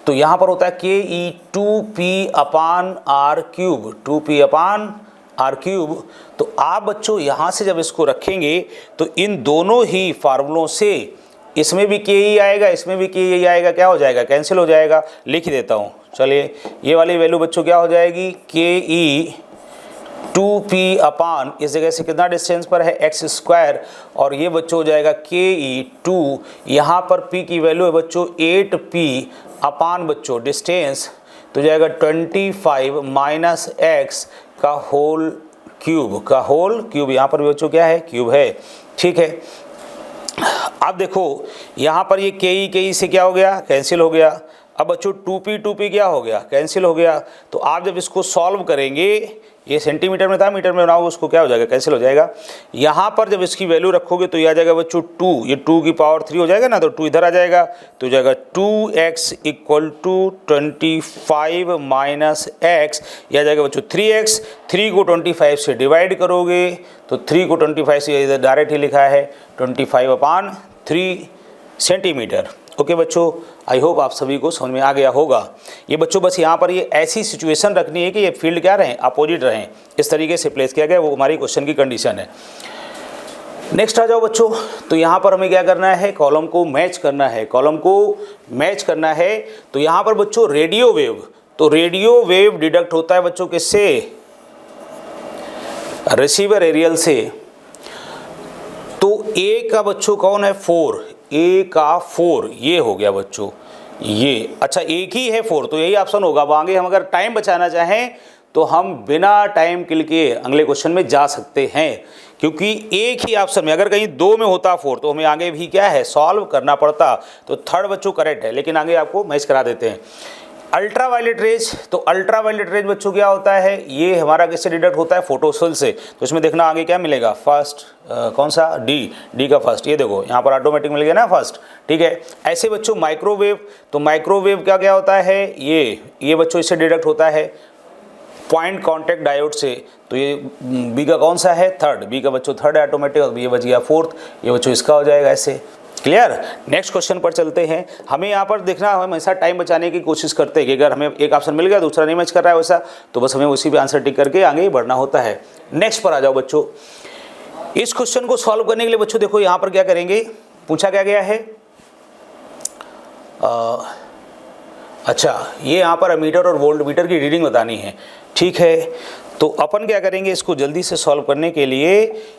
तो यहाँ पर होता है KE 2P अपान R क्यूब, 2P अपान R क्यूब। तो आप बच्चों यहाँ से जब इसको रखेंगे तो इन दोनों ही फार्मूलों से इसमें भी KE आएगा, इसमें भी KE आएगा, क्या हो जाएगा, कैंसिल हो जाएगा। लिख देता हूँ, चलिए ये वाली वैल्यू बच्चों क्या हो जाएगी, KE 2P अपान, इस जगह से कितना डिस्टेंस पर है x स्क्वायर, और ये बच्चों हो जाएगा KE 2, यहाँ पर P की वैल्यू है बच्चों 8P अपान बच्चों डिस्टेंस, तो जाएगा 25 माइनस x का होल क्यूब, का होल क्यूब। यहाँ पर भी बच्चों क्या है, क्यूब है। ठीक है, अब देखो यहाँ पर ये KE से क्या हो गया, कैंसिल हो गया। अब बच्चों 2P क्या हो गया, कैंसिल हो गया। तो आप जब इसको सॉल्व करेंगे, ये सेंटीमीटर में था, मीटर में बनाओगे उसको क्या हो जाएगा, कैंसिल हो जाएगा। यहाँ पर जब इसकी वैल्यू रखोगे तो ये आ जाएगा बच्चों 2, ये 2 की पावर 3 हो जाएगा ना, तो 2 इधर आ जाएगा, तो हो जाएगा 2x equal to 25 minus x, यह आ जाएगा बच्चों 3x। 3 को 25 से डिवाइड करोगे तो 3 को 25 से इधर डायरेक्ट ही लिखा है 25 अपान 3 सेंटीमीटर। ओके बच्चों, आई होप आप सभी को समझ में आ गया होगा। ये बच्चों बस यहाँ पर ये ऐसी सिचुएशन रखनी है कि ये फील्ड क्या रहें, अपोजिट रहें, इस तरीके से प्लेस किया गया, वो हमारी क्वेश्चन की कंडीशन है। नेक्स्ट आ जाओ बच्चों, तो यहाँ पर हमें क्या करना है, कॉलम को मैच करना है, कॉलम को मैच करना है। तो यहाँ पर बच्चों रेडियो वेव, तो रेडियो वेव डिडक्ट होता है बच्चों किससे, रिसीवर एरियल से। तो A का बच्चों कौन है, 4, A का 4, ये हो गया बच्चों, ये अच्छा एक ही है 4, तो यही ऑप्शन होगा। अब आगे हम अगर टाइम बचाना चाहें तो हम बिना टाइम किल के अगले क्वेश्चन में जा सकते हैं, क्योंकि एक ही ऑप्शन में, अगर कहीं 2 में होता 4 तो हमें आगे भी क्या है, सॉल्व करना पड़ता। तो थर्ड बच्चों करेक्ट है, लेकिन आगे आपको मैच करा देते हैं। अल्ट्रावायलेट रेज, तो अल्ट्रावायलेट रेज बच्चों क्या होता है, ये हमारा किससे डिडक्ट होता है, फोटोसेल से। तो इसमें देखना आगे क्या मिलेगा, फर्स्ट कौन सा, डी का फर्स्ट, ये देखो यहाँ पर ऑटोमेटिक मिल गया ना फर्स्ट। ठीक है, ऐसे बच्चों माइक्रोवेव, तो माइक्रोवेव क्या क्या होता है, ये बच्चों इससे डिडक्ट होता है पॉइंट कॉन्टैक्ट डायोड से। तो ये बी का कौन सा है, थर्ड, बी का बच्चों थर्ड है ऑटोमेटिक, ये बच गया फोर्थ, ये बच्चों इसका हो जाएगा ऐसे। क्लियर, नेक्स्ट क्वेश्चन पर चलते हैं। हमें यहाँ पर देखना, हम हमेशा टाइम बचाने की कोशिश करते हैं कि अगर हमें एक ऑप्शन मिल गया दूसरा नहीं मैच कर रहा है वैसा, तो बस हमें उसी पे आंसर टिक करके आगे बढ़ना होता है। नेक्स्ट पर आ जाओ बच्चों। इस क्वेश्चन को सॉल्व करने के लिए बच्चों देखो यहाँ पर क्या करेंगे, पूछा क्या गया है, अच्छा ये यहाँ पर अमीटर और वोल्ट मीटर की रीडिंग बतानी है। ठीक है, तो अपन क्या करेंगे, इसको जल्दी से सॉल्व करने के लिए,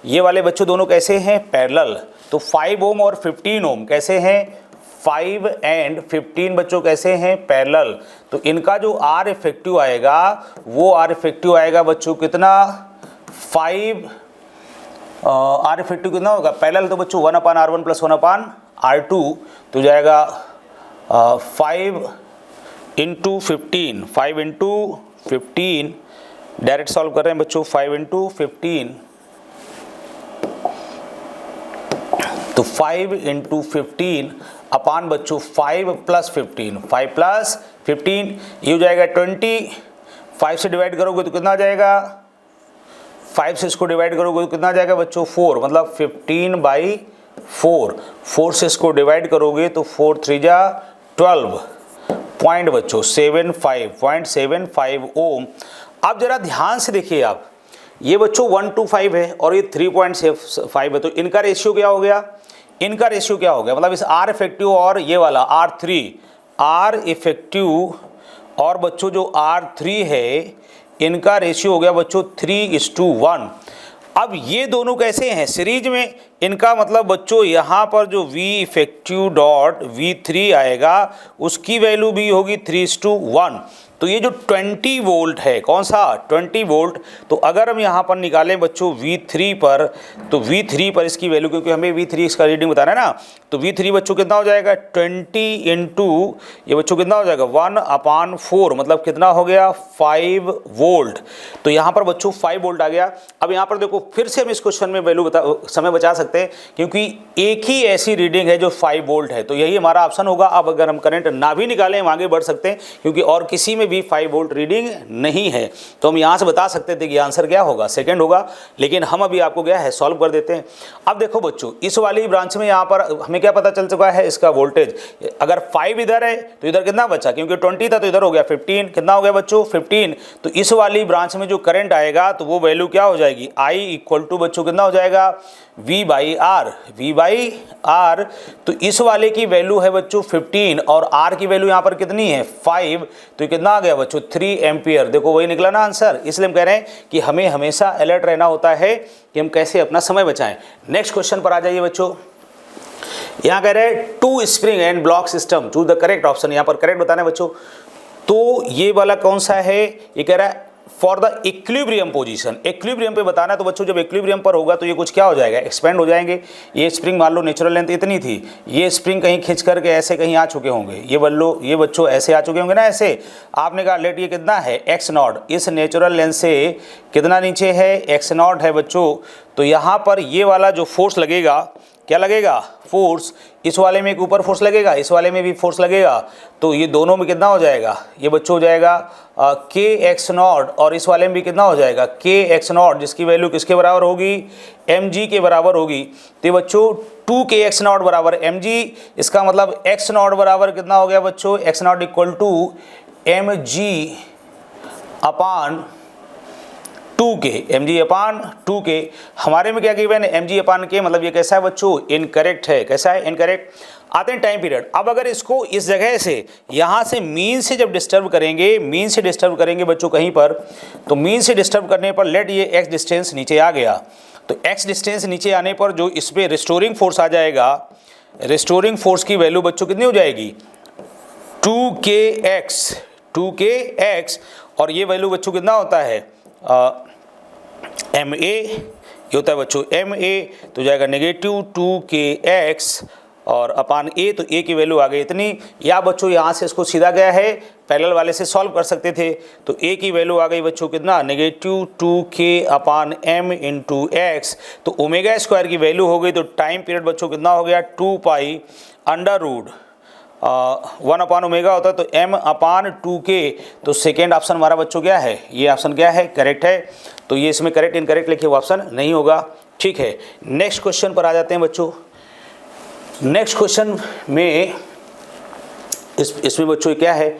ये वाले बच्चों दोनों कैसे हैं, पैरेलल। तो 5 ओम और 15 ओम कैसे हैं, 5 एंड 15 बच्चों कैसे हैं, पैरेलल। तो इनका जो आर इफेक्टिव आएगा वो आर इफेक्टिव आएगा बच्चों कितना, 5 आर इफेक्टिव कितना होगा पैरेलल, तो बच्चों 1/R1 + 1/R2, तो जाएगा 5 × 15, 5 × 15, डायरेक्ट सॉल्व कर रहे हैं बच्चों, 5 × 15, तो 5 × 15 अपान बच्चों 5 + 15, 5 + 15 ये हो जाएगा 20। 5 से डिवाइड करोगे तो कितना आ जाएगा, 5 से इसको डिवाइड करोगे तो कितना आ जाएगा बच्चों 4, मतलब 15/4। 4 से इसको डिवाइड करोगे तो 4 3 जा 12 पॉइंट बच्चों 0.75 ओम। अब जरा ध्यान से देखिए आप, ये बच्चों 1:5 है और ये 3.5 है, तो इनका रेशियो क्या हो गया, इनका रेशियो क्या हो गया, मतलब इस R इफेक्टिव और ये वाला R इफेक्टिव और बच्चों जो R3 है इनका रेशियो हो गया बच्चों 3:1। अब ये दोनों कैसे हैं सीरीज में, इनका मतलब बच्चों यहाँ पर जो V इफेक्टिव डॉट V3 आएगा उसकी वैल्यू भी होगी 3:1। तो ये जो 20 वोल्ट है, कौन सा 20 वोल्ट, तो अगर हम यहाँ पर निकालें बच्चों V3 पर, तो V3 पर इसकी वैल्यू, क्योंकि हमें V3 इसका रीडिंग बताना है ना, तो V3 बच्चों कितना हो जाएगा 20 इंटू ये बच्चों कितना हो जाएगा 1/4, मतलब कितना हो गया 5 वोल्ट। तो यहाँ पर बच्चों 5 वोल्ट आ गया। अब यहाँ पर देखो फिर से हम इस क्वेश्चन में वैल्यू समय बचा सकते हैं, क्योंकि एक ही ऐसी रीडिंग है जो 5 वोल्ट है, तो यही हमारा ऑप्शन होगा। अब अगर हम करंट ना भी निकालें हम आगे बढ़ सकते हैं, क्योंकि और किसी में भी 5 वोल्ट रीडिंग नहीं है, तो हम यहाँ से बता सकते थे कि आंसर क्या होगा, सेकंड होगा। लेकिन हम अभी आपको क्या है सॉल्व कर देते हैं। अब देखो बच्चों इस वाली ब्रांच में यहाँ पर हमें क्या पता चल चुका है, इसका वोल्टेज अगर 5 इधर है तो इधर कितना बचा, क्योंकि 20 था तो इधर हो गया 15, कितना हो गया बच्चों 15। तो इस वाली ब्रांच में जो करंट आएगा तो वो वैल्यू क्या हो जाएगी, I इक्वल टू बच्चों कितना हो जाएगा V/R। तो इस वाले की वैल्यू है बच्चों 15 और R की वैल्यू यहाँ पर कितनी है 5, तो कितना आ गया बच्चों 3 एम्पियर। देखो वही निकला ना आंसर। इसलिए हम कह रहे हैं कि हमें हमेशा अलर्ट रहना होता है कि हम कैसे अपना समय बचाएं। नेक्स्ट क्वेश्चन पर आ जाइए बच्चों। यहाँ कह रहे हैं 2 spring and block system, choose the correct option. यहाँ पर करेक्ट बताना है बच्चों। तो ये वाला कौन सा है, ये कह रहा है for the equilibrium position, equilibrium पे बताना है। तो बच्चों जब इक्विलिब्रियम पर होगा तो ये कुछ क्या हो जाएगा, एक्सपेंड हो जाएंगे। ये स्प्रिंग मान लो नेचुरल लेंथ इतनी थी, ये स्प्रिंग कहीं खींच करके ऐसे कहीं आ चुके होंगे, ये बच्चों ऐसे आ चुके होंगे ना, ऐसे आपने कहा लेट ये कितना है x0, इस नेचुरल लेंथ से कितना नीचे है x0 है बच्चों। तो यहाँ पर ये वाला जो फोर्स लगेगा, क्या लगेगा फोर्स, इस वाले में एक ऊपर फोर्स लगेगा, इस वाले में भी फोर्स लगेगा, तो ये दोनों में कितना हो जाएगा, ये बच्चों हो जाएगा kx0 और इस वाले में भी कितना हो जाएगा kx0, जिसकी वैल्यू किसके बराबर होगी mg के बराबर होगी। तो ये बच्चों 2kx0 बराबर mg, इसका मतलब x0 बराबर कितना हो गया बच्चों, x0 equal to mg upon 2k, mg upon 2k। हमारे में क्या गिवन है mg अपान k, मतलब ये कैसा है बच्चों इनकरेक्ट है। कैसा है इनकरेक्ट। आते हैं टाइम पीरियड। अब अगर इसको इस जगह से यहाँ से मीन से जब डिस्टर्ब करेंगे बच्चों कहीं पर, तो मीन से डिस्टर्ब करने पर लेट ये x डिस्टेंस नीचे आ गया, तो x डिस्टेंस नीचे आने पर जो इस पर रिस्टोरिंग फोर्स आ जाएगा, रिस्टोरिंग फोर्स की वैल्यू बच्चों कितनी हो जाएगी 2kx, और ये वैल्यू बच्चों कितना होता है ma, ये होता है बच्चों ma, तो जाएगा नेगेटिव 2kx और अपान a, तो a की वैल्यू आ गई इतनी। या बच्चों यहाँ से इसको सीधा गया है, पैरेलल वाले से सॉल्व कर सकते थे, तो a की वैल्यू आ गई बच्चों कितना नेगेटिव 2k अपान m इंटू एक्स, तो ओमेगा स्क्वायर की वैल्यू हो गई। तो टाइम पीरियड बच्चों कितना हो गया 2 pi under root 1 upon omega होता है, तो m अपान 2k। तो सेकेंड ऑप्शन हमारा बच्चों क्या है, ये ऑप्शन क्या है करेक्ट है। तो ये इसमें करेक्ट इनकरेक्ट लिखे हुआ ऑप्शन नहीं होगा। ठीक है, नेक्स्ट क्वेश्चन पर आ जाते हैं बच्चों। नेक्स्ट क्वेश्चन में इसमें बच्चों क्या है,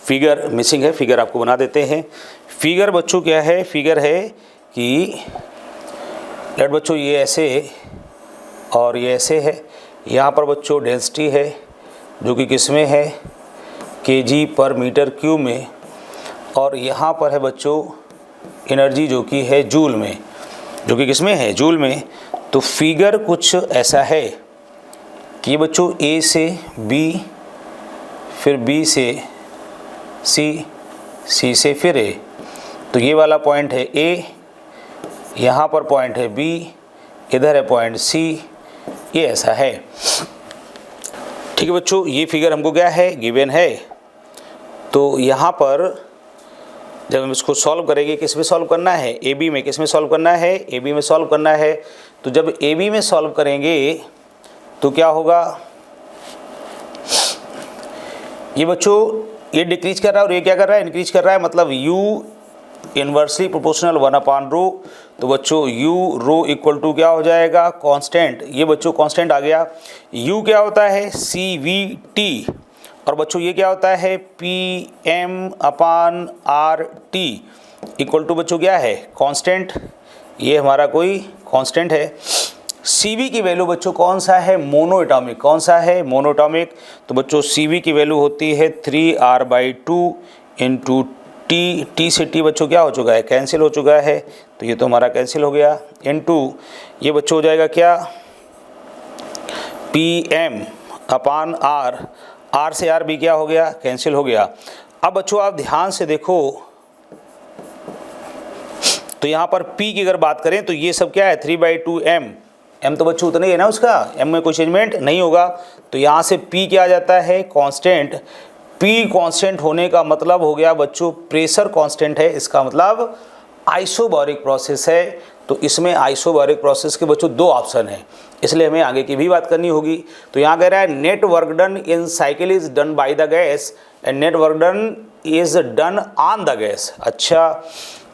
फिगर मिसिंग है, फिगर आपको बना देते हैं। फिगर बच्चों क्या है, फिगर है कि लेट बच्चों ये ऐसे और ये ऐसे है। यहाँ पर बच्चों डेंसिटी है जो कि किस में है kg/m³ में, और यहाँ पर है बच्चों एनर्जी जो कि है जूल में, जो कि किस में है जूल में। तो फिगर कुछ ऐसा है कि बच्चों A से B, फिर B से C, C से फिर A, तो ये वाला पॉइंट है A, यहाँ पर पॉइंट है B, इधर है पॉइंट C, ये ऐसा है। ठीक है बच्चों, ये फिगर हमको क्या है गिवन है। तो यहाँ पर जब हम इसको सॉल्व करेंगे, किस में सॉल्व करना है AB में, किस में सॉल्व करना है AB में सॉल्व करना है। तो जब AB में सॉल्व करेंगे तो क्या होगा, ये बच्चों ये डिक्रीज कर रहा है और ये क्या कर रहा है, इंक्रीज कर रहा है, मतलब u इन्वर्सली प्रोपोर्शनल 1/रो। तो बच्चों u रो इक्वल टू क्या हो जाएगा, कांस्टेंट। ये बच्चों कांस्टेंट आ गया। u क्या होता है, CVT, और बच्चों ये क्या होता है, PM/RT इक्वल टू बच्चों क्या है, कांस्टेंट। ये हमारा कोई कांस्टेंट है। CV की वैल्यू बच्चों कौन सा है, मोनोएटॉमिक। कौन सा है, मोनोएटॉमिक। तो बच्चों CV की वैल्यू होती है 3R/2 इंटू T से T बच्चों क्या हो चुका है, कैंसिल हो चुका है, तो ये तो हमारा कैंसिल हो गया, इंटू ये बच्चों हो जाएगा क्या, PM/R, R से R भी क्या हो गया, कैंसिल हो गया। अब बच्चों आप ध्यान से देखो तो यहाँ पर P की अगर बात करें तो ये सब क्या है, 3/2M। M तो बच्चों उतना ही है ना उसका, M में कोई चेंजमेंट नहीं होगा। तो यहाँ से P क्या आ जाता है, कांस्टेंट। P कांस्टेंट होने का मतलब हो गया बच्चों प्रेशर कांस्टेंट है, इसका मतलब आइसोबैरिक प्रोसेस है। तो इसमें आइसोबैरिक प्रोसेस के बच्चों दो ऑप्शन है, इसलिए हमें आगे की भी बात करनी होगी। तो यहाँ कह रहा है net work done in cycle is done by the gas and net work done is done on the gas. अच्छा,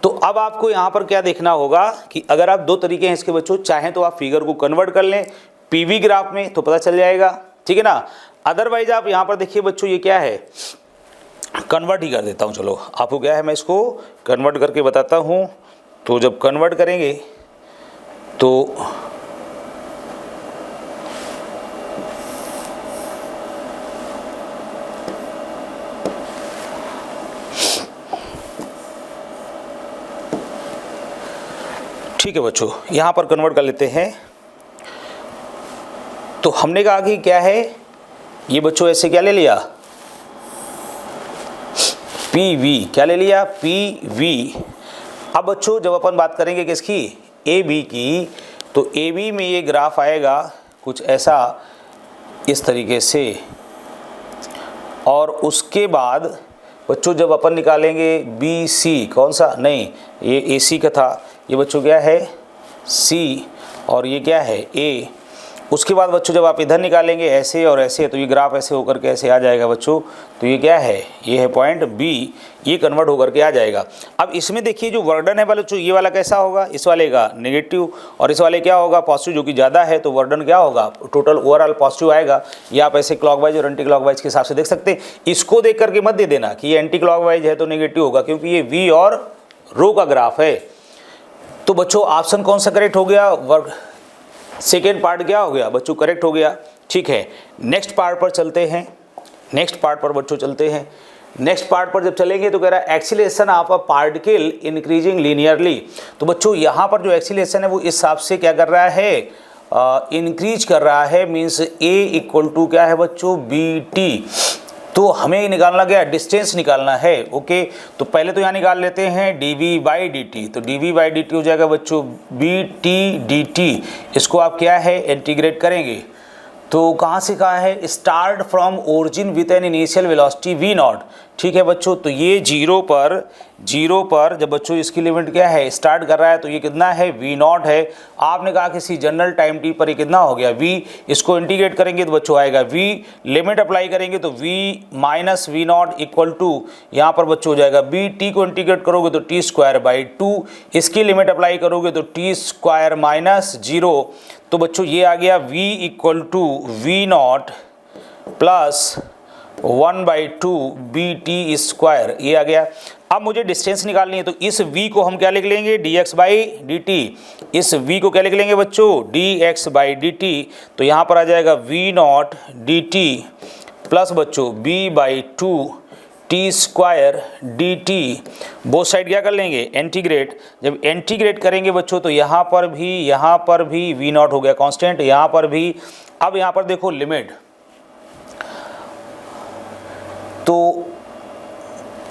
तो अब आपको यहाँ पर क्या देखना होगा कि अगर आप दो तरीके हैं इसके बच्चों, चाहें तो आप फिगर को कन्वर्ट कर लें PV ग्राफ में तो पता चल जाएगा, ठीक है ना। अदरवाइज आप यहाँ पर देखिए बच्चों ये क्या है, कन्वर्ट ही कर देता हूँ। चलो आपको क्या है, मैं इसको कन्वर्ट करके बताता हूँ। तो जब कन्वर्ट करेंगे तो ठीक है बच्चों, यहाँ पर कन्वर्ट कर लेते हैं। तो हमने कहा कि क्या है, ये बच्चों ऐसे क्या ले लिया, PV, क्या ले लिया, PV। अब बच्चों जब अपन बात करेंगे किसकी, AB की, तो AB में ये ग्राफ आएगा कुछ ऐसा इस तरीके से, और उसके बाद बच्चों जब अपन निकालेंगे BC, कौन सा, नहीं ये AC का था, ये बच्चों क्या है C, और ये क्या है A। उसके बाद बच्चों जब आप इधर निकालेंगे ऐसे और ऐसे, तो ये ग्राफ ऐसे होकर के ऐसे आ जाएगा बच्चों। तो ये क्या है, ये है पॉइंट B, ये कन्वर्ट होकर के आ जाएगा। अब इसमें देखिए जो वर्डन है बच्चों, ये वाला कैसा होगा, इस वाले का नेगेटिव, और इस वाले क्या होगा, पॉजिटिव, जो कि ज़्यादा है। तो वर्डन क्या होगा, टोटल ओवरऑल पॉजिटिव आएगा। ये आप ऐसे क्लॉकवाइज और एंटी क्लॉकवाइज के हिसाब से देख सकते हैं। इसको देख करके मत दे देना कि ये एंटी क्लॉकवाइज है तो नेगेटिव होगा, क्योंकि ये V और रो का ग्राफ है। तो बच्चों ऑप्शन कौन सा करेक्ट हो गया, सेकेंड पार्ट क्या हो गया बच्चों, करेक्ट हो गया। ठीक है, नेक्स्ट पार्ट पर चलते हैं। नेक्स्ट पार्ट पर बच्चों चलते हैं। नेक्स्ट पार्ट पर जब चलेंगे तो कह रहा है acceleration of a particle increasing linearly. तो बच्चों यहाँ पर जो एक्सीलरेशन है वो इस हिसाब से क्या कर रहा है, इंक्रीज कर रहा है, मीन्स A इक्वल टू क्या है बच्चों, BT। तो हमें निकालना क्या, डिस्टेंस निकालना है। ओके, तो पहले तो यहाँ निकाल लेते हैं dV/dt। तो dV/dt हो जाएगा बच्चों BT/dt। इसको आप क्या है, इंटीग्रेट करेंगे। तो कहाँ से कहाँ है, start from origin with an initial velocity V0। ठीक है बच्चों, तो ये जीरो पर जब बच्चों इसकी लिमिट क्या है, स्टार्ट कर रहा है, तो ये कितना है, V0 है। आपने कहा किसी जनरल टाइम t पर ये कितना हो गया, V। इसको इंटीग्रेट करेंगे तो बच्चों आएगा V, लिमिट अप्लाई करेंगे तो V minus V0 equal to, यहाँ पर बच्चों हो जाएगा B। t को इंटीग्रेट करोगे तो t²/2, इसकी लिमिट अप्लाई करोगे तो t² माइनस 0। तो बच्चों ये आ गया V equal to V0 plus 1/2 BT², ये आ गया। अब मुझे डिस्टेंस निकालनी है, तो इस V को हम क्या लिख लेंगे, dx/dt। इस V को क्या लिख लेंगे बच्चों, dx/dt। तो यहाँ पर आ जाएगा V0 dt प्लस बच्चों B/2 t²dt। बोथ साइड क्या कर लेंगे, इंटीग्रेट। जब इंटीग्रेट करेंगे बच्चों तो यहाँ पर भी V0 हो गया कांस्टेंट, यहाँ पर भी। अब यहाँ पर देखो लिमिट, तो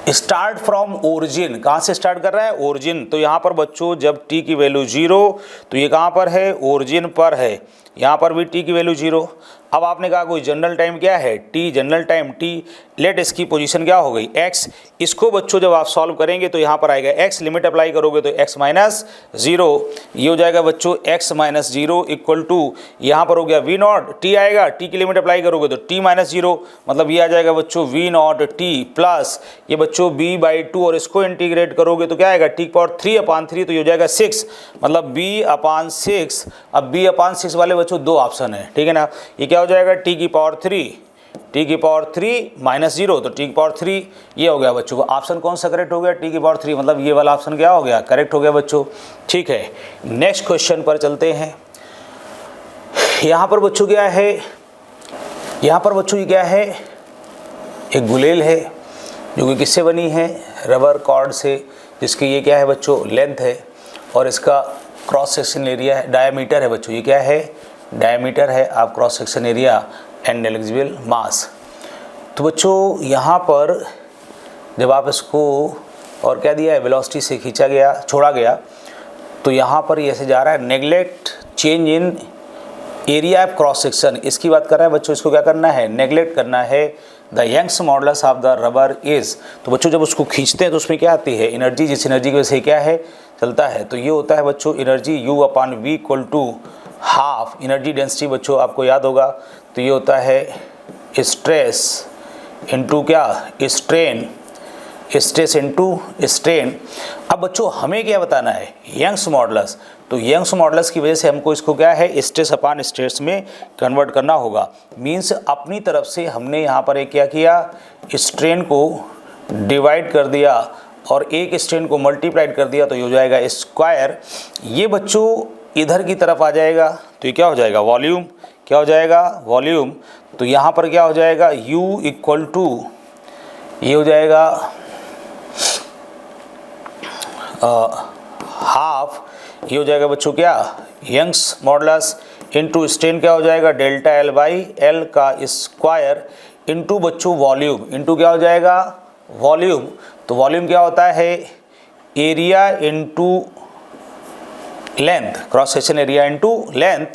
स्टार्ट फ्रॉम ओरिजिन, कहाँ से स्टार्ट कर रहा है, ओरिजिन। तो यहाँ पर बच्चों जब t की वैल्यू 0, तो ये कहाँ पर है, ओरिजिन पर है। यहाँ पर भी t की वैल्यू 0। अब आपने कहा कोई जनरल टाइम क्या है, t, general time t, let इसकी पोजीशन क्या हो गई x। इसको बच्चों जब आप सॉल्व करेंगे तो यहाँ पर आएगा x, लिमिट अप्लाई करोगे तो x माइनस 0, ये हो जाएगा बच्चों x माइनस 0 इक्वल टू यहाँ पर हो गया v नॉट, t आएगा, t की लिमिट अप्लाई करोगे तो t माइनस 0, मतलब ये आ जाएगा बच्चों v नॉट t प्लस ये बच्चों b/2 और इसको इंटीग्रेट करोगे तो क्या आएगा t की पावर 3/3, तो ये हो जाएगा 6, मतलब b/6। अब b/6 वाले बच्चों दो ऑप्शन है, ठीक है ना। ये क्या हो जाएगा t की पावर 3 माइनस 0, तो t की पावर 3 ये हो गया बच्चों। ऑप्शन कौन सा करेक्ट हो गया, t की पावर 3, मतलब ये वाला ऑप्शन क्या हो गया, करेक्ट हो गया बच्चों। ठीक है, नेक्स्ट क्वेश्चन पर चलते हैं। यहाँ पर बच्चों क्या है, यहाँ पर बच्चों ये क्या है, एक गुलेल है जो कि किससे बनी है, रबर कॉर्ड से, जिसकी ये क्या है बच्चों लेंथ है और इसका क्रॉस सेक्शन एरिया है, डायमीटर है बच्चों, ये क्या है डायमीटर है, आप cross section area and negligible mass. तो बच्चों यहाँ पर जब आप इसको और क्या दिया है, वेलोसिटी से खींचा गया, छोड़ा गया, तो यहाँ पर ये ऐसे जा रहा है, neglect change in area of cross section, इसकी बात कर रहा है बच्चों। इसको क्या करना है, नेग्लेक्ट करना है। The Young's modulus of the rubber is, तो बच्चों जब उसको खींचते हैं तो उसमें क्या आती है, एनर्जी, जिस एनर्जी की वजह से क्या है चलता है, तो ये होता है बच्चों energy U/V equal to half energy density बच्चों, आपको याद होगा। तो ये होता है स्ट्रेस इनटू क्या, स्ट्रेन, स्ट्रेस इनटू स्ट्रेन। अब बच्चों हमें क्या बताना है, यंग्स मॉडुलस, तो यंग्स मॉडुलस की वजह से हमको इसको क्या है, स्ट्रेस अपॉन स्ट्रेस में कन्वर्ट करना होगा। मींस अपनी तरफ से हमने यहाँ पर एक क्या किया, स्ट्रेन को डिवाइड कर दिया और एक स्ट्रेन को मल्टीप्लाइड कर दिया, तो ये हो जाएगा स्क्वायर। ये बच्चों इधर की तरफ आ जाएगा तो ये क्या हो जाएगा, वॉल्यूम, क्या हो जाएगा वॉल्यूम। तो यहाँ पर क्या हो जाएगा, U इक्वल टू ये हो जाएगा हाफ, ये हो जाएगा बच्चों क्या, यंग्स मॉडुलस इनटू स्ट्रेन क्या हो जाएगा, डेल्टा L/L का स्क्वायर इनटू बच्चों वॉल्यूम, इनटू क्या हो जाएगा वॉल्यूम। तो वॉल्यूम क्या होता है, area into length, cross section area into length.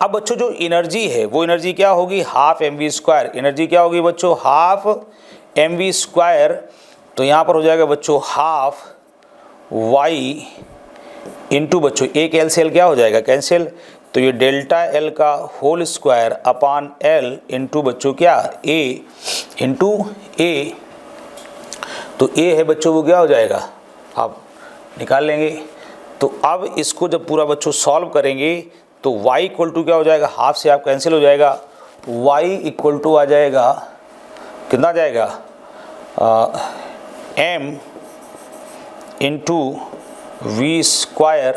अब बच्चों जो एनर्जी है वो एनर्जी क्या होगी, हाफ mv², एनर्जी क्या होगी बच्चों, हाफ mv²। तो यहाँ पर हो जाएगा बच्चों हाफ y इंटू बच्चों एक L से L क्या हो जाएगा कैंसिल, तो ये डेल्टा L का whole square upon L into बच्चों क्या A इंटू A। तो A है बच्चों वो क्या हो जाएगा, आप निकाल लेंगे। तो अब इसको जब पूरा बच्चों सॉल्व करेंगे तो y इक्वल टू क्या हो जाएगा, हाफ से आप कैंसिल हो जाएगा, y इक्वल टू आ जाएगा कितना आ जाएगा, m इंटू v²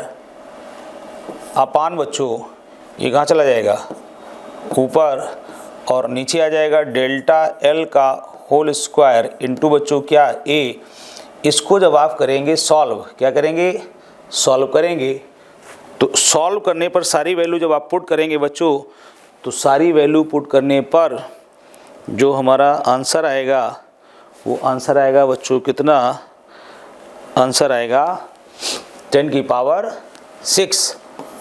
अपान बच्चों ये कहाँ चला जाएगा ऊपर, और नीचे आ जाएगा डेल्टा L का होल स्क्वायर इंटू बच्चों क्या A। इसको जब आप करेंगे सॉल्व, क्या करेंगे सॉल्व करेंगे, तो सॉल्व करने पर सारी वैल्यू जब आप पुट करेंगे बच्चों, तो सारी वैल्यू पुट करने पर जो हमारा आंसर आएगा वो आंसर आएगा बच्चों कितना, आंसर आएगा 10 की पावर 6।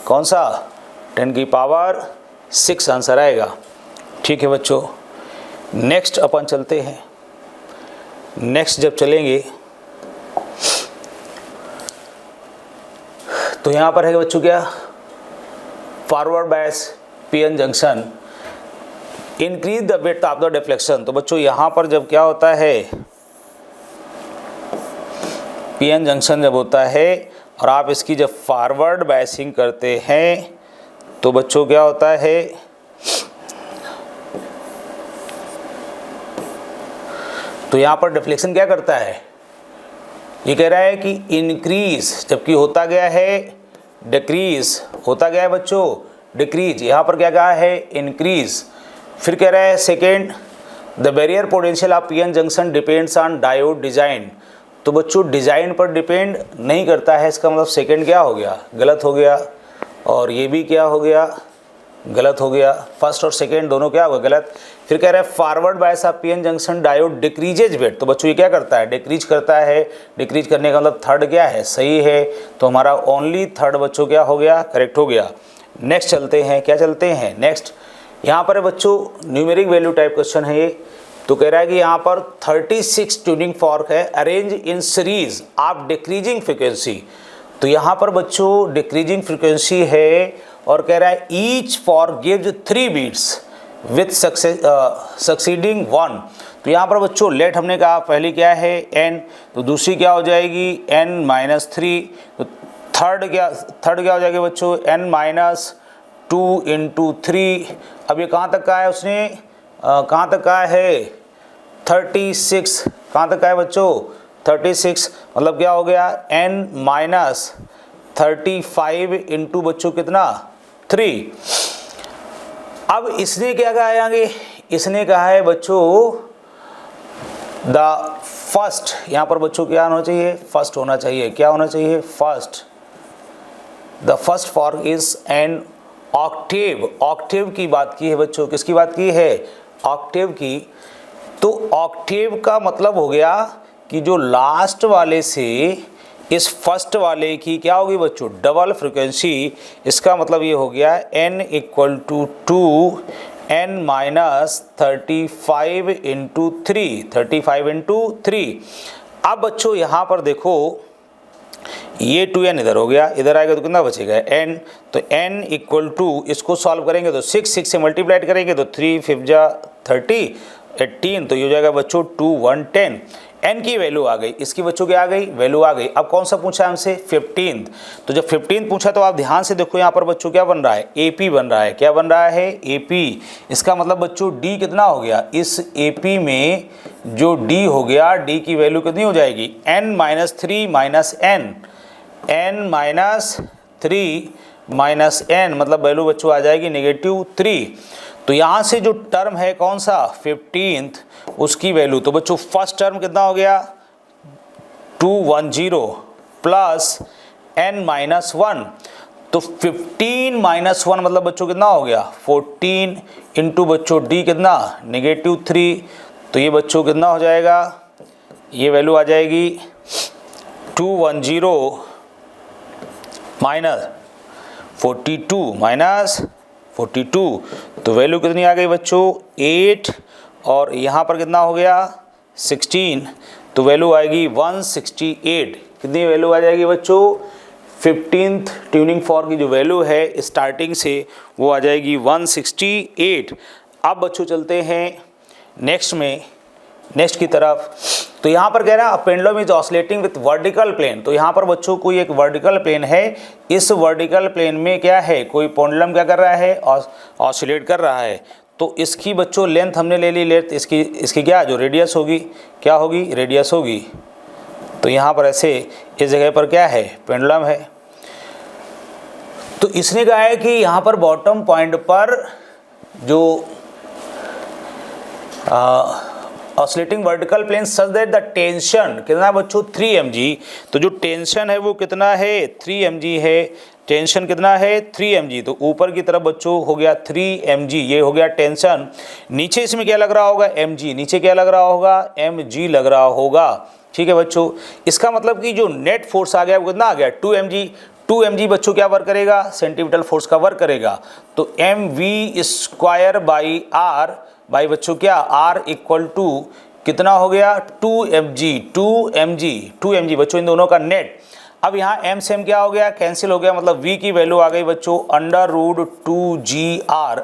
कौन सा, 10 की पावर 6 आंसर आएगा। ठीक है बच्चों, नेक्स्ट अपन चलते हैं। नेक्स्ट जब चलेंगे तो यहाँ पर है बच्चों क्या, forward bias PN junction increase the width of the deflection. तो बच्चों यहाँ पर जब क्या होता है, पीएन जंक्शन जब होता है और आप इसकी जब फॉरवर्ड बायसिंग करते हैं तो बच्चों क्या होता है, तो यहाँ पर डिफ्लेक्शन क्या करता है, ये कह रहा है कि इंक्रीज, जबकि होता गया है डिक्रीज, होता गया है बच्चों डिक्रीज, यहाँ पर क्या कहा है इंक्रीज। फिर कह रहा है second, the barrier potential of PN junction depends on diode design. तो बच्चों डिजाइन पर डिपेंड नहीं करता है, इसका मतलब सेकेंड क्या हो गया गलत हो गया, और ये भी क्या हो गया गलत हो गया, फर्स्ट और सेकेंड दोनों क्या हुआ गलत। फिर कह रहा है forward bias of PN junction diode decreases weight. तो बच्चों ये क्या करता है डिक्रीज करता है, डिक्रीज करने का मतलब थर्ड क्या है सही है, तो हमारा ओनली थर्ड बच्चों क्या हो गया करेक्ट हो गया। नेक्स्ट चलते हैं, क्या चलते हैं नेक्स्ट, यहाँ पर बच्चों न्यूमेरिक वैल्यू टाइप क्वेश्चन है ये, तो कह रहा है कि यहाँ पर 36 ट्यूनिंग फॉर्क है, arrange in series of decreasing frequency. तो यहाँ पर बच्चों डिक्रीजिंग फ्रिक्वेंसी है और कह रहा है each fork gives 3 beats with succeeding 1। तो यहाँ पर बच्चों लेट हमने कहा पहली क्या है n, तो दूसरी क्या हो जाएगी n-3, तो थर्ड क्या हो जाएगी बच्चों n-2 इंटू 3। अब ये कहाँ तक का है, उसने कहाँ तक का है 36, कहाँ तक का है बच्चों 36, मतलब क्या हो गया n-35 इंटू बच्चों कितना 3। अब इसने क्या कहा है आगे, इसने कहा है बच्चों द फर्स्ट, यहाँ पर बच्चों क्या होना चाहिए फर्स्ट होना चाहिए, क्या होना चाहिए first, the first fork is an Octave. Octave की बात की है बच्चों, किसकी बात की है ऑक्टेव की। तो ऑक्टेव का मतलब हो गया कि जो लास्ट वाले से इस फर्स्ट वाले की क्या होगी बच्चों डबल फ्रिक्वेंसी। इसका मतलब ये हो गया n equal to 2 n-35 into 3। अब बच्चों यहाँ पर देखो ये 2n इधर हो गया, इधर आएगा तो कितना बचेगा n, तो n इक्वल टू इसको सॉल्व करेंगे तो 6 से मल्टीप्लाइड करेंगे तो 3 5 जा 30 18, तो ये हो जाएगा बच्चों 2 1 10। n की वैल्यू आ गई, इसकी बच्चों की आ गई वैल्यू आ गई। अब कौन सा पूछा हमसे 15। तो जब 15 पूछा तो आप ध्यान से देखो यहाँ पर बच्चों क्या बन रहा है AP बन रहा है, क्या बन रहा है AP। इसका मतलब बच्चों D कितना हो गया, इस AP में जो D हो गया D की वैल्यू कितनी हो जाएगी n-3 माइनस n, मतलब वैल्यू बच्चों आ जाएगी -3। तो यहाँ से जो टर्म है कौन सा 15th, उसकी वैल्यू, तो बच्चों फर्स्ट टर्म कितना हो गया 210 प्लस n-1, तो 15-1 मतलब बच्चों कितना हो गया 14 इंटू बच्चों d कितना -3। तो ये बच्चों कितना हो जाएगा, ये वैल्यू आ जाएगी 210 माइनस 42, तो वैल्यू कितनी आ गई बच्चों 8, और यहाँ पर कितना हो गया 16, तो वैल्यू आएगी 168। कितनी वैल्यू आ जाएगी बच्चों 15th ट्यूनिंग फॉर्क की जो वैल्यू है स्टार्टिंग से वो आ जाएगी 168। अब बच्चों चलते हैं नेक्स्ट की तरफ। तो यहाँ पर कह रहा है pendulum is oscillating with vertical plane. तो यहाँ पर बच्चों कोई एक वर्टिकल प्लेन है, इस वर्टिकल प्लेन में क्या है कोई पेंडुलम क्या कर रहा है ऑसिलेट कर रहा है। तो इसकी बच्चों लेंथ हमने ले ली, लेंथ इसकी क्या जो रेडियस होगी, क्या होगी रेडियस होगी। तो यहाँ पर ऐसे इस जगह पर क्या है पेंडुलम है। तो इसने कहा है कि यहाँ पर बॉटम पॉइंट पर जो oscillating vertical plane such that the tension कितना बच्चों 3 mg। तो जो टेंशन है वो कितना है 3 mg है, टेंशन कितना है 3 mg। तो ऊपर की तरफ बच्चों हो गया 3 mg, ये हो गया टेंशन। नीचे इसमें क्या लग रहा होगा mg, नीचे क्या लग रहा होगा mg लग रहा होगा। ठीक है बच्चों, इसका मतलब कि जो नेट फोर्स आ गया वो कितना आ गया 2 mg बच्चों क्या वर्क करेगा सेंटीमीटर फोर्स का वर्क करेगा। तो mv² बाई r बाई बच्चों क्या r इक्वल टू कितना हो गया 2 mg बच्चों इन दोनों का नेट। अब यहाँ m से m क्या हो गया कैंसिल हो गया, मतलब v की वैल्यू आ गई बच्चों √2gr।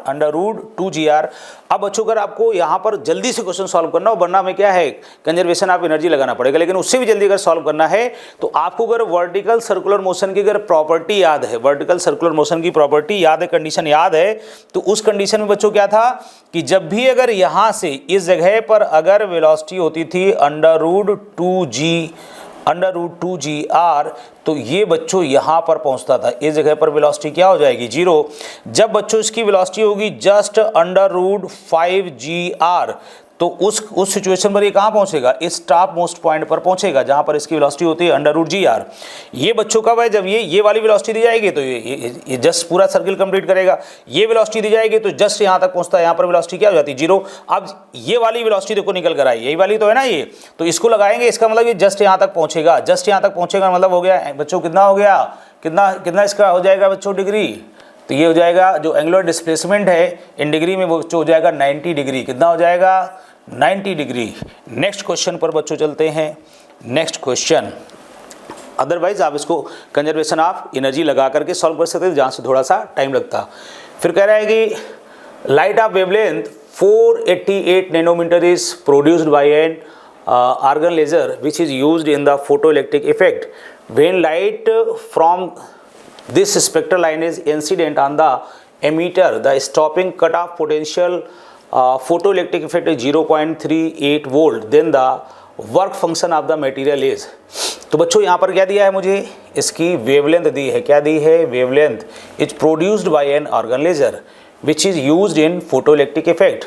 अब बच्चों अगर आपको यहाँ पर जल्दी से क्वेश्चन सॉल्व करना हो, वरना में क्या है कंजर्वेशन ऑफ एनर्जी लगाना पड़ेगा, लेकिन उससे भी जल्दी अगर सॉल्व करना है तो आपको अगर वर्टिकल सर्कुलर मोशन की अगर प्रॉपर्टी याद है, वर्टिकल सर्कुलर मोशन की प्रॉपर्टी याद है, कंडीशन याद है, तो उस कंडीशन में बच्चों क्या था कि जब भी अगर यहाँ से इस जगह पर अगर वेलोसिटी होती थी √2gr, तो ये बच्चों यहाँ पर पहुँचता था, इस जगह पर वेलोसिटी क्या हो जाएगी 0। जब बच्चों इसकी वेलोसिटी होगी जस्ट √5gr, तो उस सिचुएशन पर ये कहाँ पहुँचेगा इस टॉप मोस्ट पॉइंट पर पहुँचेगा जहाँ पर इसकी वेलोसिटी होती है √gr। ये बच्चों कब है जब ये वाली वेलोसिटी दी जाएगी तो ये जस्ट पूरा सर्किल कंप्लीट करेगा। ये वेलोसिटी दी जाएगी तो जस्ट यहाँ तक पहुँचता है, यहाँ पर वेलोसिटी क्या हो जाती है 0। अब ये वाली वेलोसिटी देखो निकल कर आई, यही वाली तो है ना ये, तो इसको लगाएंगे, इसका मतलब ये जस्ट यहाँ तक पहुँचेगा, जस्ट यहाँ तक पहुँचेगा मतलब हो गया बच्चों कितना हो गया कितना इसका हो जाएगा बच्चों डिग्री। तो ये हो जाएगा जो एंगुलर डिस्प्लेसमेंट है इन डिग्री में वो हो जाएगा 90 डिग्री। कितना हो जाएगा 90 डिग्री। नेक्स्ट क्वेश्चन पर बच्चों चलते हैं। नेक्स्ट क्वेश्चन, अदरवाइज आप इसको कंजर्वेशन ऑफ एनर्जी लगा करके सॉल्व कर सकते हैं, जहाँ से थोड़ा सा टाइम लगता। फिर कह रहा है कि light of wavelength 488 nanometre is produced by an argon laser which is used in the photoelectric effect. When light from this spectral line is incident on the emitter, the stopping cutoff potential photoelectric effect is 0.38 volt. Then the work function of the material is. तो बच्चों यहाँ पर क्या दिया है मुझे, इसकी wavelength दी है। क्या दी है? Wavelength is produced by an argon laser which is used in photoelectric effect.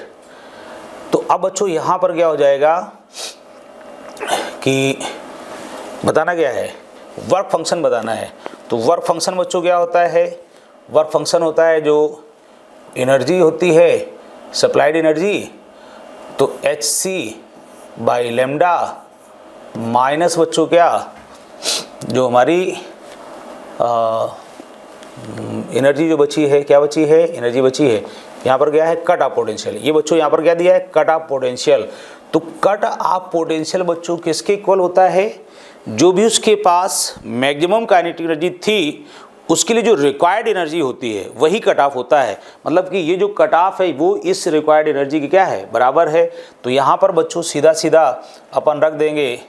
तो अब बच्चों यहाँ पर क्या हो जाएगा कि बताना क्या है, वर्क फंक्शन बताना है। तो वर्क फंक्शन बच्चों क्या होता है? वर्क फंक्शन होता है जो एनर्जी होती है, सप्लाइड एनर्जी, तो H C by lambda minus बच्चों क्या, जो हमारी एनर्जी जो बची है, क्या बची है? एनर्जी बची है। यहाँ पर क्या है? Cut off potential. ये बच्चों यहाँ पर क्या दिया है? Cut off potential. तो कट ऑफ पोटेंशियल बच्चों किसके इक्वल होता है? जो भी उसके पास मैक्सिमम काइनेटिक एनर्जी थी उसके लिए जो रिक्वायर्ड एनर्जी होती है वही कट ऑफ होता है। मतलब कि ये जो कट ऑफ है वो इस रिक्वायर्ड एनर्जी की क्या है? बराबर है। तो यहाँ पर बच्चों सीधा सीधा अपन रख देंगे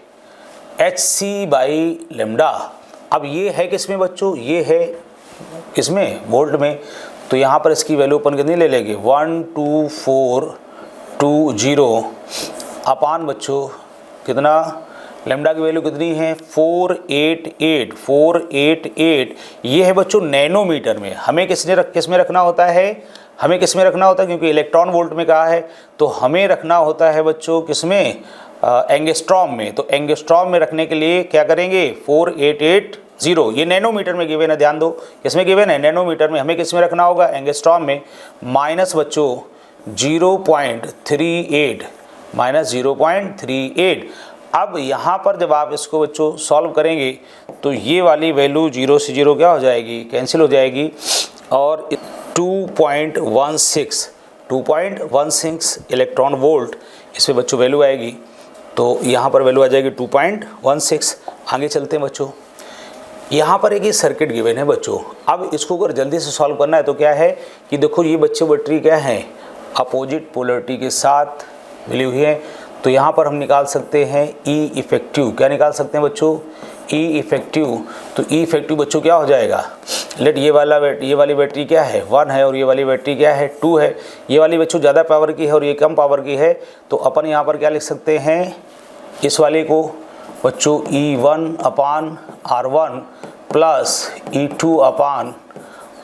एच सी बाई लेमडा। अब ये है किसमें बच्चों? ये है किसमें? वोल्ट में। तो यहाँ पर इसकी वैल्यू अपन कितनी ले लेंगे? 12420 अपान बच्चों कितना, लेमडा की वैल्यू कितनी है? 488। ये है बच्चों नैनोमीटर में। हमें किस में रखना होता है? हमें किस में रखना होता है? क्योंकि इलेक्ट्रॉन वोल्ट में कहा है तो हमें रखना होता है बच्चों किस में? एंगस्ट्रॉम में। तो एंगस्ट्रॉम में रखने के लिए क्या करेंगे? 4880। ये नैनोमीटर में गिवन है, ध्यान दो। किसमें गिवन है? नैनोमीटर में। हमें किस में रखना होगा? एंगस्ट्रॉम में। माइनस बच्चों 0.38 माइनस 0.38। अब यहाँ पर जब आप इसको बच्चों सॉल्व करेंगे तो ये वाली वैल्यू 0 से 0 क्या हो जाएगी? कैंसिल हो जाएगी। और 2.16 इलेक्ट्रॉन वोल्ट इस पर बच्चों वैल्यू आएगी। तो यहाँ पर वैल्यू आ जाएगी 2.16। आगे चलते हैं बच्चों। यहाँ पर एक ये सर्किट गिवन है बच्चों। अब इसको अगर जल्दी से सॉल्व करना है तो क्या है कि देखो ये बच्चों बैटरी क्या है? अपोजिट पोलरिटी के साथ मिली हुई है। तो यहाँ पर हम निकाल सकते हैं ई इफेक्टिव। क्या निकाल सकते हैं बच्चों? ई इफेक्टिव। तो ई इफेक्टिव बच्चों क्या हो जाएगा? लेट ये वाली बैटरी क्या है? 1 है और ये वाली बैटरी क्या है? 2 है। ये वाली बच्चों ज़्यादा पावर की है और ये कम पावर की है। तो अपन यहाँ पर क्या लिख सकते हैं? इस वाले को बच्चों E1 अपान R1 प्लस E2 अपान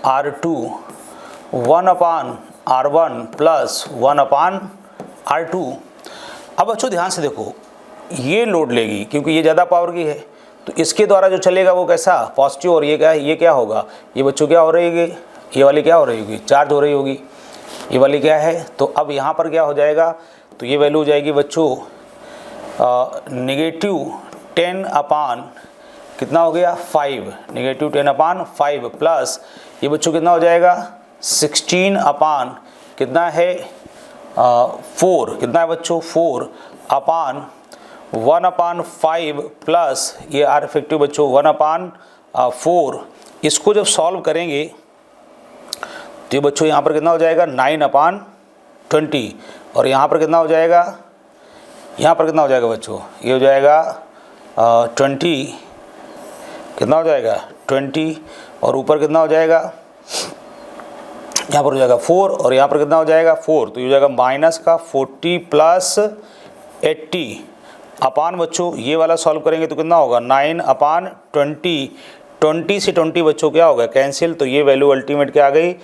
R2, 1 अपान R1 प्लस 1 अपान R2। अब बच्चों ध्यान से देखो, ये लोड लेगी क्योंकि ये ज़्यादा पावर की है, तो इसके द्वारा जो चलेगा वो कैसा? पॉजिटिव। और ये क्या होगा? ये बच्चों क्या हो रही है? ये वाली क्या हो रही होगी? चार्ज हो रही होगी। ये वाली क्या है? तो अब यहाँ पर क्या हो जाएगा? तो ये वैल्यू हो जाएगी बच्चों -10 अपान कितना हो गया? 5। -10 अपान 5 प्लस ये बच्चों कितना हो जाएगा? 16 अपान कितना है? 4। कितना है बच्चों? 4 अपान 1 अपान 5 प्लस ये आर इफेक्टिव बच्चों 1 अपान 4। इसको जब सॉल्व करेंगे तो ये बच्चों यहाँ पर कितना हो जाएगा? 9 अपान 20। और यहाँ पर कितना हो जाएगा? यहाँ पर कितना हो जाएगा बच्चों? ये हो जाएगा 20। कितना हो जाएगा? 20। और ऊपर कितना हो जाएगा? यहाँ पर हो जाएगा 4 और यहाँ पर कितना हो जाएगा? 4। तो ये हो जाएगा माइनस का 40 प्लस 80 अपान बच्चों ये वाला सॉल्व करेंगे तो कितना होगा? 9 अपान 20। 20 से 20 बच्चों क्या होगा? कैंसिल। तो ये वैल्यू अल्टीमेट क्या आ गई?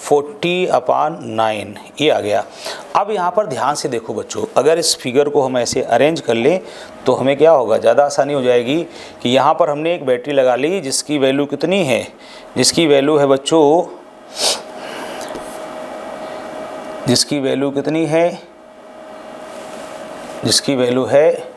40 अपान 9 ये आ गया। अब यहाँ पर ध्यान से देखो बच्चों, अगर इस फिगर को हम ऐसे अरेंज कर लें तो हमें क्या होगा? ज़्यादा आसानी हो जाएगी कि यहाँ पर हमने एक बैटरी लगा ली जिसकी वैल्यू कितनी है? जिसकी वैल्यू है बच्चों, जिसकी वैल्यू कितनी है? जिसकी वैल्यू है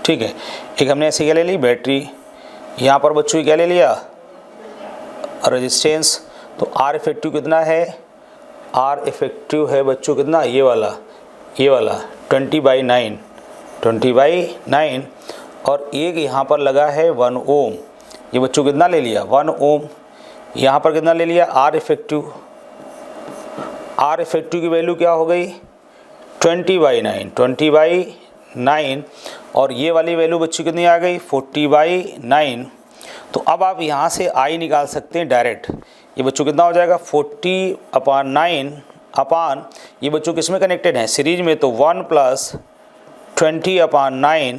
ठीक है। एक हमने ऐसे क्या ले ली बैटरी, यहाँ पर बच्चों क्या ले लिया रेजिस्टेंस। तो आर इफेक्टिव कितना है, आर इफेक्टिव है बच्चों कितना, ये वाला 20/9 20/9, और एक यहाँ पर लगा है 1 ओम, ये बच्चों कितना ले लिया 1 ओम। यहाँ पर कितना ले लिया आर इफेक्टिव, आर इफेक्टिव की वैल्यू क्या हो गई 20/9, और ये वाली वैल्यू बच्चों कितनी आ गई 40/9। तो अब आप यहाँ से आई निकाल सकते हैं डायरेक्ट, ये बच्चों कितना हो जाएगा 40/9 अपान, ये बच्चों किस में कनेक्टेड है सीरीज में, तो 1 + 20/9,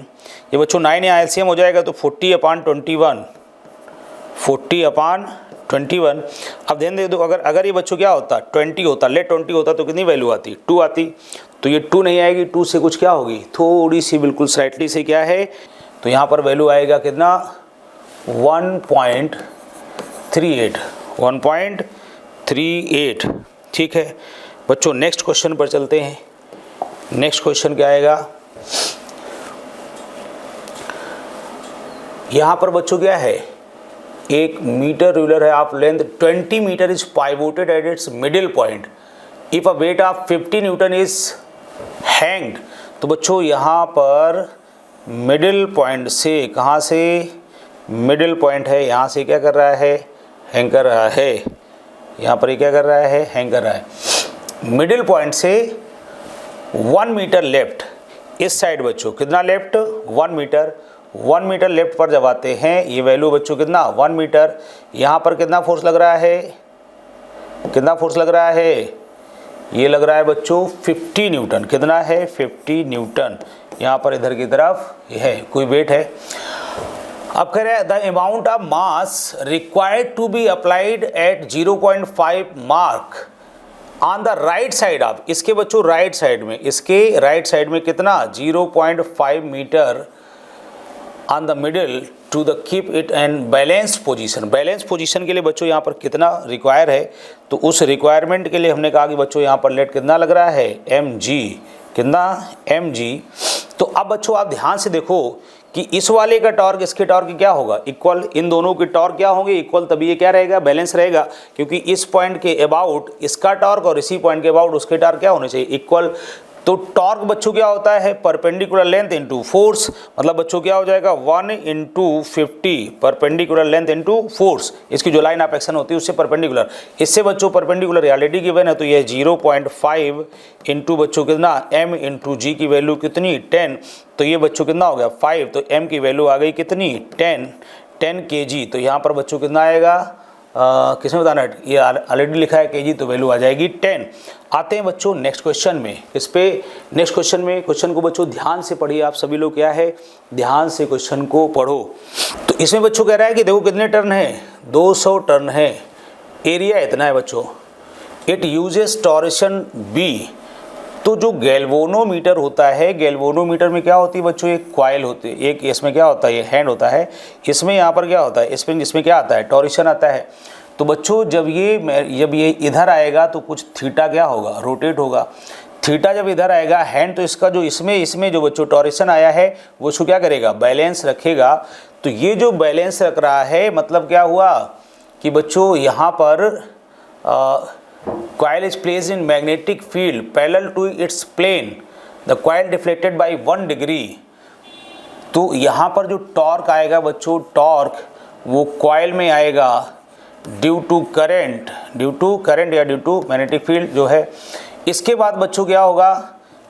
ये बच्चों 9 या एलसीएम हो जाएगा तो 40/21, 40/21। अब ध्यान दे दो, अगर ये बच्चों क्या होता 20 होता, लेट 20 होता तो कितनी वैल्यू आती 2 आती, तो ये 2 नहीं आएगी, 2 से कुछ क्या होगी थोड़ी सी बिल्कुल स्लाइटली से क्या है, तो यहाँ पर वैल्यू आएगा कितना 1.38। ठीक है बच्चों, नेक्स्ट क्वेश्चन पर चलते हैं। नेक्स्ट क्वेश्चन क्या आएगा, यहाँ पर बच्चों क्या है, एक मीटर रूलर है of length 20 metre is pivoted at its middle point, if a weight of 50 newton is hanged. तो बच्चों यहाँ पर मिडिल पॉइंट से, कहाँ से मिडिल पॉइंट है, यहाँ से क्या कर रहा है हैंग कर रहा है, यहाँ पर क्या कर रहा है हैंग कर रहा है। मिडिल पॉइंट से 1 मीटर लेफ्ट, इस साइड बच्चों कितना लेफ्ट 1 मीटर, 1 मीटर लेफ्ट पर जब आते हैं, ये वैल्यू बच्चों कितना 1 मीटर, यहाँ पर कितना फोर्स लग रहा है, कितना फोर्स लग रहा है, ये लग रहा है बच्चों 50 न्यूटन, कितना है 50 न्यूटन, यहाँ पर इधर की तरफ ये है कोई वेट है। अब कह रहे हैं the amount of mass required to be applied at 0.5 mark on the right side of, इसके बच्चों राइट साइड में, इसके राइट साइड में कितना 0.5 metre on the middle to the keep it and balanced position. Balance position के लिए बच्चों यहाँ पर कितना रिक्वायर है, तो उस रिक्वायरमेंट के लिए हमने कहा कि बच्चों यहाँ पर लेट कितना लग रहा है mg, कितना mg। तो अब बच्चों आप ध्यान से देखो कि इस वाले का टॉर्क इसके टॉर्क क्या होगा इक्वल, इन दोनों के टॉर्क क्या होंगे इक्वल, तभी ये क्या रहेगा बैलेंस रहेगा, क्योंकि इस पॉइंट के अबाउट इसका टॉर्क और इसी पॉइंट के अबाउट उसके टॉर्क क्या होने चाहिए इक्वल। तो टॉर्क बच्चों क्या होता है परपेंडिकुलर लेंथ इनटू फोर्स, मतलब बच्चों क्या हो जाएगा 1 × 50 परपेंडिकुलर लेंथ इनटू फोर्स, इसकी जो लाइन ऑफ एक्शन होती है उससे परपेंडिकुलर, इससे बच्चों परपेंडिकुलर रियलिटी गिवन है, तो ये 0.5 इंटू बच्चों कितना m इंटू जी की वैल्यू कितनी 10, तो ये बच्चों कितना हो गया 5, तो m की वैल्यू आ गई कितनी 10 kg। तो यहाँ पर बच्चों कितना आएगा किसमें बताना है, ये ऑलरेडी लिखा है केजी, तो वैल्यू आ जाएगी 10। आते हैं बच्चों नेक्स्ट क्वेश्चन में, इस पे नेक्स्ट क्वेश्चन में, क्वेश्चन को बच्चों ध्यान से पढ़िए आप सभी लोग, क्या है ध्यान से क्वेश्चन को पढ़ो। तो इसमें बच्चों कह रहा है कि देखो कितने टर्न है 200 टर्न है, एरिया इतना है बच्चों, इट यूजेस टॉर्शन बी। तो जो गैल्वेनोमीटर होता है, गैल्वेनोमीटर में क्या होती है बच्चों एक कॉइल होती है, एक इसमें क्या होता है ये हैंड होता है, इसमें यहाँ पर क्या होता है स्प्रिंग, इसमें क्या आता है टॉर्शन आता है। तो बच्चों जब ये इधर आएगा तो कुछ थीटा क्या होगा रोटेट होगा, थीटा जब इधर आएगा हैंड, तो इसका जो इसमें जो बच्चों टॉर्शन आया है वो उसको क्या करेगा बैलेंस रखेगा। तो ये जो बैलेंस रख रहा है मतलब क्या हुआ कि बच्चों यहाँ पर coil is placed in magnetic field parallel to its plane, the coil deflected by 1 degree। तो यहाँ पर जो टॉर्क आएगा बच्चों, टॉर्क वो कॉइल में आएगा ड्यू टू करंट या ड्यू टू मैग्नेटिक फील्ड जो है। इसके बाद बच्चों क्या होगा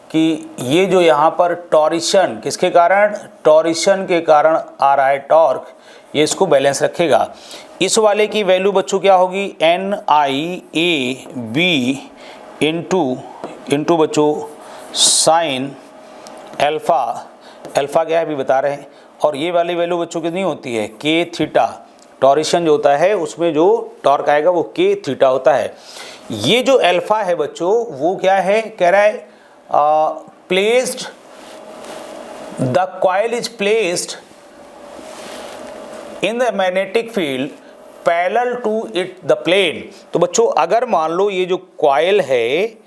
कि ये जो यहाँ पर टॉरिशन किसके कारण, टॉरिशन के कारण आ रहा है टॉर्क, ये इसको बैलेंस रखेगा। इस वाले की वैल्यू बच्चों क्या होगी NIAB इंटू बच्चों साइन अल्फा, अल्फा क्या है अभी बता रहे हैं, और ये वाली वैल्यू बच्चों कितनी होती है K थीटा, टॉरिशन जो होता है उसमें जो टॉर्क आएगा वो K थीटा होता है। ये जो अल्फा है बच्चों वो क्या है कह रहा है placed, the coil is placed in the magnetic field parallel to it the plane. तो बच्चों अगर मान लो ये जो कॉइल है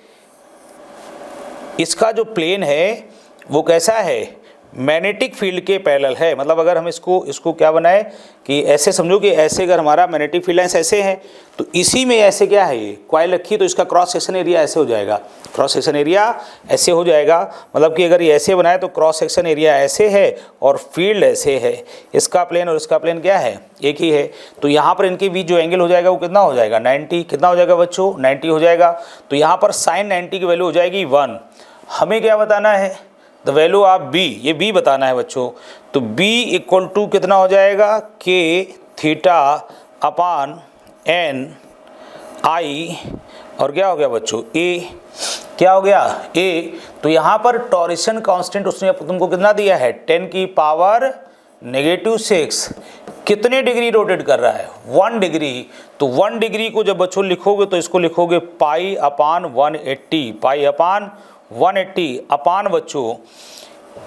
इसका जो प्लेन है वो कैसा है मैग्नेटिक फील्ड के पैरेलल है। मतलब अगर हम इसको क्या बनाए कि ऐसे समझो कि ऐसे अगर हमारा मैग्नेटिक फील्ड लाइन्स ऐसे हैं तो इसी में ऐसे क्या है ये कॉइल रखी, तो इसका क्रॉस सेक्शन एरिया ऐसे हो जाएगा, क्रॉस सेक्शन एरिया ऐसे हो जाएगा। मतलब कि अगर ये ऐसे बनाए तो क्रॉस सेक्शन एरिया ऐसे है और फील्ड ऐसे है, इसका प्लेन और इसका प्लेन क्या है एक ही है। तो यहाँ पर इनके बीच जो एंगल हो जाएगा वो कितना हो जाएगा 90, कितना हो जाएगा बच्चों 90 हो जाएगा। तो यहाँ पर साइन 90 की वैल्यू हो जाएगी 1। हमें क्या बताना है द वैल्यू ऑफ बी, ये बी बताना है बच्चों। तो बी इक्वल टू कितना हो जाएगा के थीटा अपान एन आई, और क्या हो गया बच्चों ए, क्या हो गया ए। तो यहाँ पर टॉरिशन कांस्टेंट उसने तुमको कितना दिया है 10 की पावर -6, कितने डिग्री रोटेट कर रहा है 1 डिग्री। तो 1 डिग्री को जब बच्चों लिखोगे तो इसको लिखोगे पाई अपान 180, पाई अपान 180 अपान बच्चों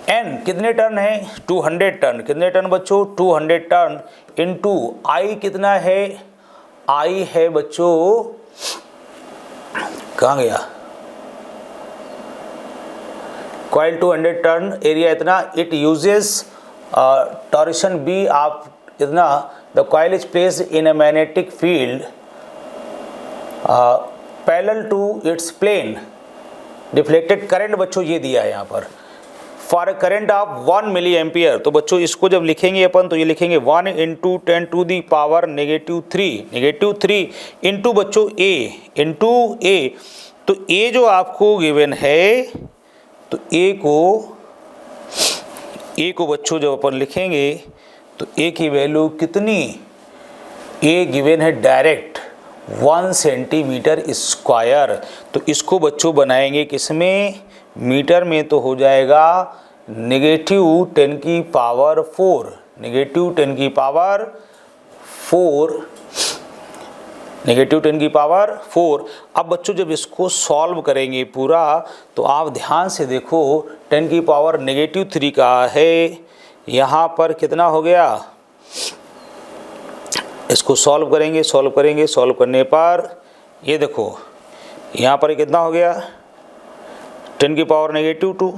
एन कितने टर्न है 200 टर्न, कितने टर्न बच्चों 200 टर्न इनटू आई कितना है, आई है बच्चों कहाँ गया कॉइल 200 टर्न एरिया इतना, इट यूजेस टॉरिशन बी आप इतना, the coil is placed in a magnetic field parallel to its plane, deflected current बच्चों ये दिया है यहाँ पर for a current of 1 milliampere. तो बच्चों इसको जब लिखेंगे अपन तो ये लिखेंगे 1 × 10 टू दी पावर -3 इंटू बच्चों इंटू ए। तो ए जो आपको गिवन है तो ए को बच्चों जब अपन लिखेंगे तो ए की वैल्यू कितनी, ए गिवन है डायरेक्ट 1 सेंटीमीटर स्क्वायर। तो इसको बच्चों बनाएंगे किसमें मीटर में, तो हो जाएगा -10 की पावर 4, -10 की पावर 4, -10 की पावर 4। अब बच्चों जब इसको सॉल्व करेंगे पूरा तो आप ध्यान से देखो 10 की पावर -3 का है, यहाँ पर कितना हो गया, इसको सॉल्व करेंगे, सॉल्व करने पर ये देखो यहाँ पर कितना हो गया 10 की पावर -2,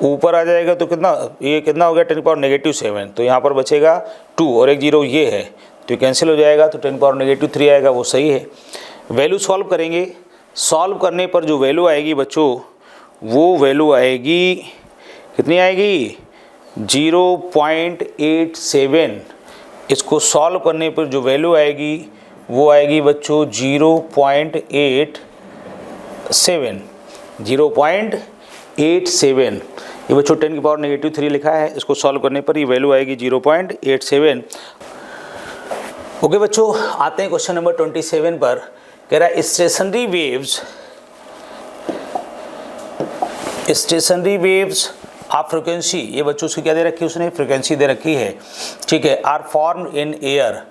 ऊपर आ जाएगा तो कितना, ये कितना हो गया 10 की पावर -7। तो यहाँ पर बचेगा 2 और एक 0 ये है तो ये कैंसिल हो जाएगा, तो 10 की पावर -3 आएगा, वो सही है। वैल्यू सॉल्व करेंगे, सॉल्व करने पर जो वैल्यू आएगी बच्चों वो वैल्यू आएगी कितनी आएगी 0.87। इसको सॉल्व करने पर जो वैल्यू आएगी वो आएगी बच्चों 0.87, 0.87। ये बच्चों 10 की पावर -3 लिखा है, इसको सॉल्व करने पर ये वैल्यू आएगी 0.87। ओके बच्चों, आते हैं क्वेश्चन नंबर 27 पर। कह रहा है स्टेशनरी वेव्स ऑफ फ्रिक्वेंसी, ये बच्चों उसकी क्या दे रखी है उसने फ्रिक्वेंसी दे रखी है, ठीक है, are form in air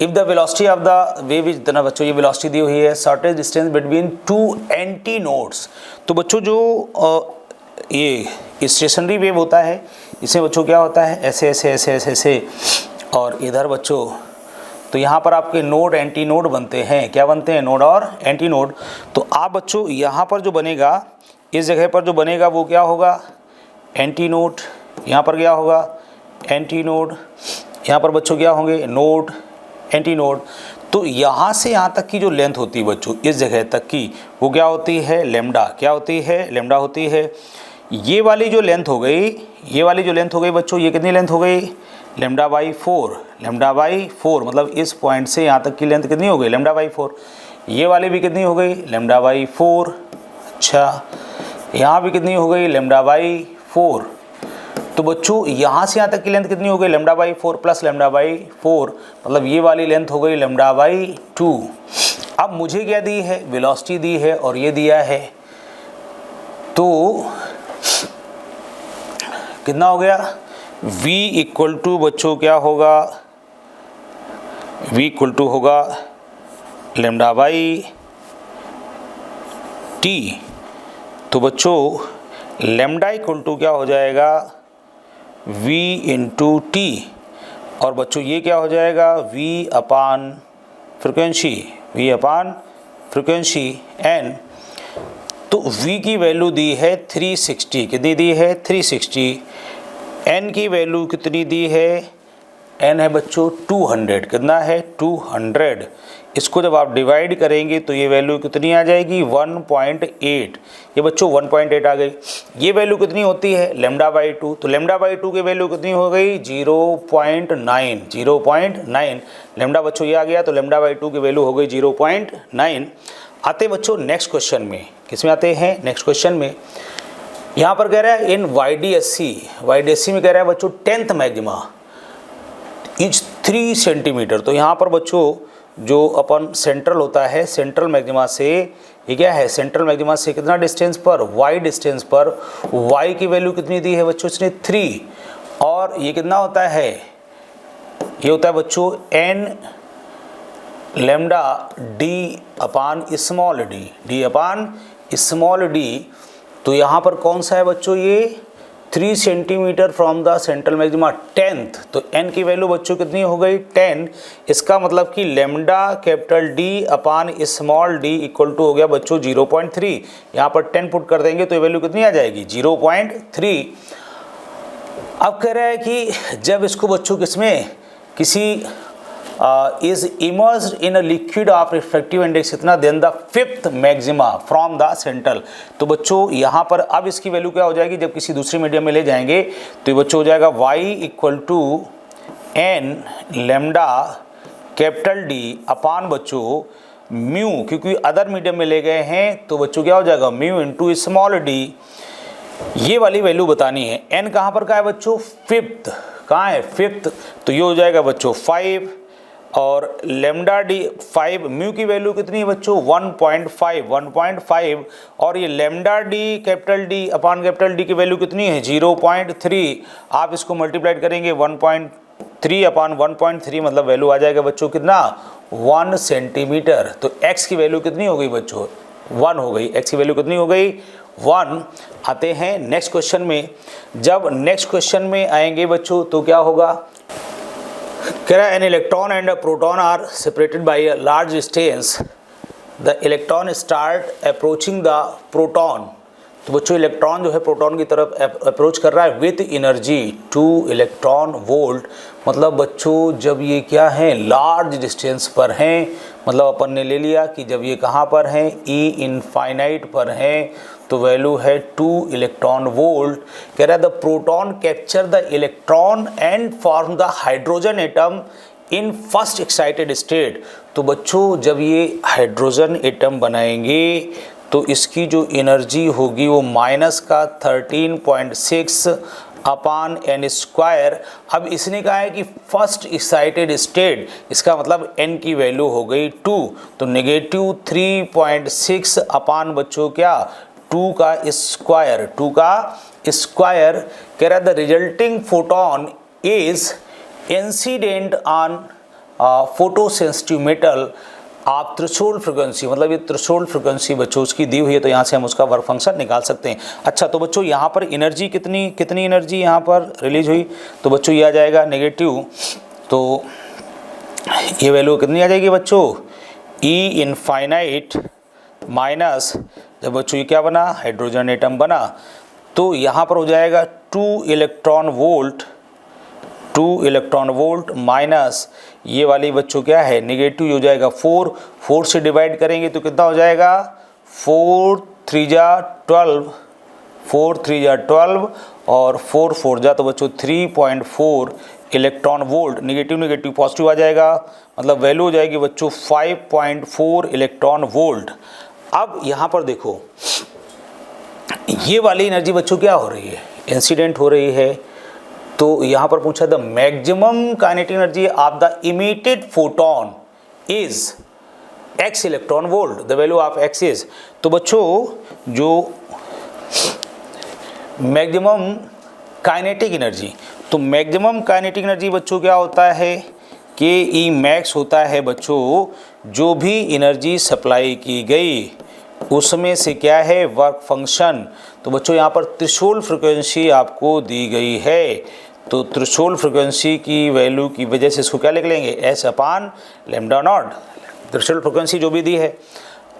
if the velocity of the wave is इतना। बच्चों ये वेलोसिटी दी हुई है, shortest distance between 2 antinodes. तो बच्चों जो ये स्टेशनरी वेव होता है इसमें बच्चों क्या होता है ऐसे ऐसे ऐसे ऐसे ऐसे, और इधर बच्चों तो यहाँ पर आपके नोड एंटी नोड बनते हैं, क्या बनते हैं नोड और एंटी नोड। तो आप बच्चों यहाँ पर जो बनेगा, इस जगह पर जो बनेगा वो क्या होगा एंटी नोड, यहाँ पर क्या होगा एंटी नोड, यहाँ पर बच्चों क्या होंगे नोड एंटी नोड। तो यहाँ से यहाँ तक की जो लेंथ होती है बच्चों इस जगह तक की वो क्या होती है लेमडा, क्या होती है लेमडा होती है। ये वाली जो लेंथ हो गई, ये वाली जो लेंथ हो गई बच्चों, ये कितनी लेंथ हो गई λ/4, λ/4 मतलब इस पॉइंट से यहाँ तक की लेंथ कितनी हो गई λ/4। ये वाली भी कितनी हो गई λ/4। अच्छा यहाँ भी कितनी हो गई λ/4। तो बच्चों यहाँ से यहाँ तक की लेंथ कितनी हो गई λ/4 प्लस λ/4 मतलब ये वाली लेंथ हो गई λ/2। अब मुझे क्या दी है वेलोसिटी दी है और ये दिया है, तो कितना हो गया v इक्वल टू बच्चों क्या होगा v इक्वल टू होगा λ/t। तो बच्चों लैम्डा इक्वल टू क्या हो जाएगा v इंटू टी, और बच्चों ये क्या हो जाएगा v अपान फ्रिक्वेंसी, v अपान फ्रिक्वेंसी n। तो तो V की वैल्यू दी है 360, कितनी दी है 360। N की वैल्यू कितनी दी है, N है बच्चों 200, कितना है 200। इसको जब आप डिवाइड करेंगे तो ये वैल्यू कितनी आ जाएगी 1.8। ये बच्चों 1.8 आ गई। ये वैल्यू कितनी होती है λ/2, तो λ/2 की वैल्यू कितनी हो गई 0.9, 0.9 लैम्डा बच्चों ये आ गया, तो λ/2 की वैल्यू हो गई 0.9। आते बच्चों नेक्स्ट क्वेश्चन में, किसमें आते हैं नेक्स्ट क्वेश्चन में। यहाँ पर कह रहा है इन YDSC में कह रहा है बच्चों 10th मैक्सिमा इज 3 सेंटीमीटर। तो यहाँ पर बच्चों जो अपन सेंट्रल होता है, सेंट्रल मैक्सिमा से ये क्या है, सेंट्रल मैक्सिमा से कितना डिस्टेंस पर, y डिस्टेंस पर y की वैल्यू कितनी दी है बच्चों इसने 3, और ये कितना होता है, ये होता है बच्चों n lambda d upon small d। तो यहाँ पर कौन सा है बच्चों, ये 3 centimetre from the central maxima 10th। तो n की वैल्यू बच्चों कितनी हो गई 10। इसका मतलब कि lambda capital D upon small d equal to हो गया बच्चों 0.3। यहाँ पर 10 पुट कर देंगे तो ये वैल्यू कितनी आ जाएगी 0.3। अब कह रहा है कि जब इसको बच्चों किसमें, किसी is immersed in a liquid of refractive index इतना then the 5th maxima from the central. तो बच्चों यहाँ पर अब इसकी वैल्यू क्या हो जाएगी, जब किसी दूसरे मीडियम में ले जाएंगे तो ये बच्चों हो जाएगा y equal to n lambda capital D upon बच्चों म्यू, क्योंकि अदर मीडियम में ले गए हैं तो बच्चों क्या हो जाएगा म्यू इंटू स्मॉल d। ये वाली वैल्यू बतानी है। n कहाँ पर का है बच्चों 5th, कहाँ है 5th, तो ये हो जाएगा बच्चों 5 और लैम्डा d 5, म्यू की वैल्यू कितनी है बच्चों 1.5 और ये लैम्डा d कैपिटल D अपान कैपिटल D की वैल्यू कितनी है 0.3। आप इसको मल्टीप्लाई करेंगे 1.3 अपान 1.3 मतलब वैल्यू आ जाएगा बच्चों कितना 1 सेंटीमीटर। तो x की वैल्यू कितनी हो गई बच्चों 1 हो गई, x की वैल्यू कितनी हो गई 1। आते हैं नेक्स्ट क्वेश्चन में। जब नेक्स्ट क्वेश्चन में आएंगे बच्चों तो क्या होगा, कह रहा है an electron and a proton are separated by a large distance, the electron start approaching the proton. तो बच्चों इलेक्ट्रॉन जो है प्रोटॉन की तरफ अप्रोच कर रहा है विथ एनर्जी 2 इलेक्ट्रॉन वोल्ट। मतलब बच्चों जब ये क्या है लार्ज डिस्टेंस पर हैं, मतलब अपन ने ले लिया कि जब ये कहाँ पर हैं E इनफाइनाइट पर हैं तो वैल्यू है 2 इलेक्ट्रॉन वोल्ट। कह रहा है the proton capture the electron and form the hydrogen atom in first excited state. तो बच्चों जब ये हाइड्रोजन एटम बनाएंगे तो इसकी जो एनर्जी होगी वो माइनस का 13.6 अपान n स्क्वायर। अब इसने कहा है कि फर्स्ट एक्साइटेड स्टेट, इसका मतलब n की वैल्यू हो गई 2, तो नेगेटिव 3.6 अपान बच्चों क्या 2 का स्क्वायर, 2 का स्क्वायर। कह रहा है the resulting photon is incident on photosensitive metal आप थ्रेशोल्ड फ्रिक्वेंसी, मतलब ये थ्रेशोल्ड फ्रिक्वेंसी बच्चों उसकी दी हुई है, तो यहाँ से हम उसका वर्क फंक्शन निकाल सकते हैं। अच्छा तो बच्चों यहाँ पर एनर्जी कितनी एनर्जी यहाँ पर रिलीज हुई, तो बच्चों ये आ जाएगा नेगेटिव, तो ये वैल्यू कितनी आ जाएगी बच्चों E इनफाइनाइट माइनस, जब बच्चों ये क्या बना हाइड्रोजन एटम बना, तो यहाँ पर हो जाएगा 2 इलेक्ट्रॉन वोल्ट माइनस ये वाली बच्चों क्या है नेगेटिव हो जाएगा 4 से डिवाइड करेंगे तो कितना हो जाएगा 4 3 जा 12 और 4 4 जा तो बच्चों 3.4 इलेक्ट्रॉन वोल्ट। नेगेटिव पॉजिटिव आ जाएगा, मतलब वैल्यू हो जाएगी बच्चों 5.4 इलेक्ट्रॉन वोल्ट। अब यहाँ पर देखो ये वाली एनर्जी बच्चों क्या हो रही है इंसिडेंट हो रही है, तो यहाँ पर पूछा the maximum kinetic energy of the emitted photon is x electron volt, the value of x is. तो बच्चों जो मैक्सिमम काइनेटिक एनर्जी, तो मैक्सिमम काइनेटिक एनर्जी बच्चों क्या होता है कि ई मैक्स होता है बच्चों जो भी एनर्जी सप्लाई की गई उसमें से क्या है वर्क फंक्शन। तो बच्चों यहाँ पर थ्रेशोल्ड फ्रिक्वेंसी आपको दी गई है, तो थ्रेशोल्ड फ्रिक्वेंसी की वैल्यू की वजह से इसको क्या लिख लेंगे S अपान लैम्डा नॉट, थ्रेशोल्ड फ्रिक्वेंसी जो भी दी है।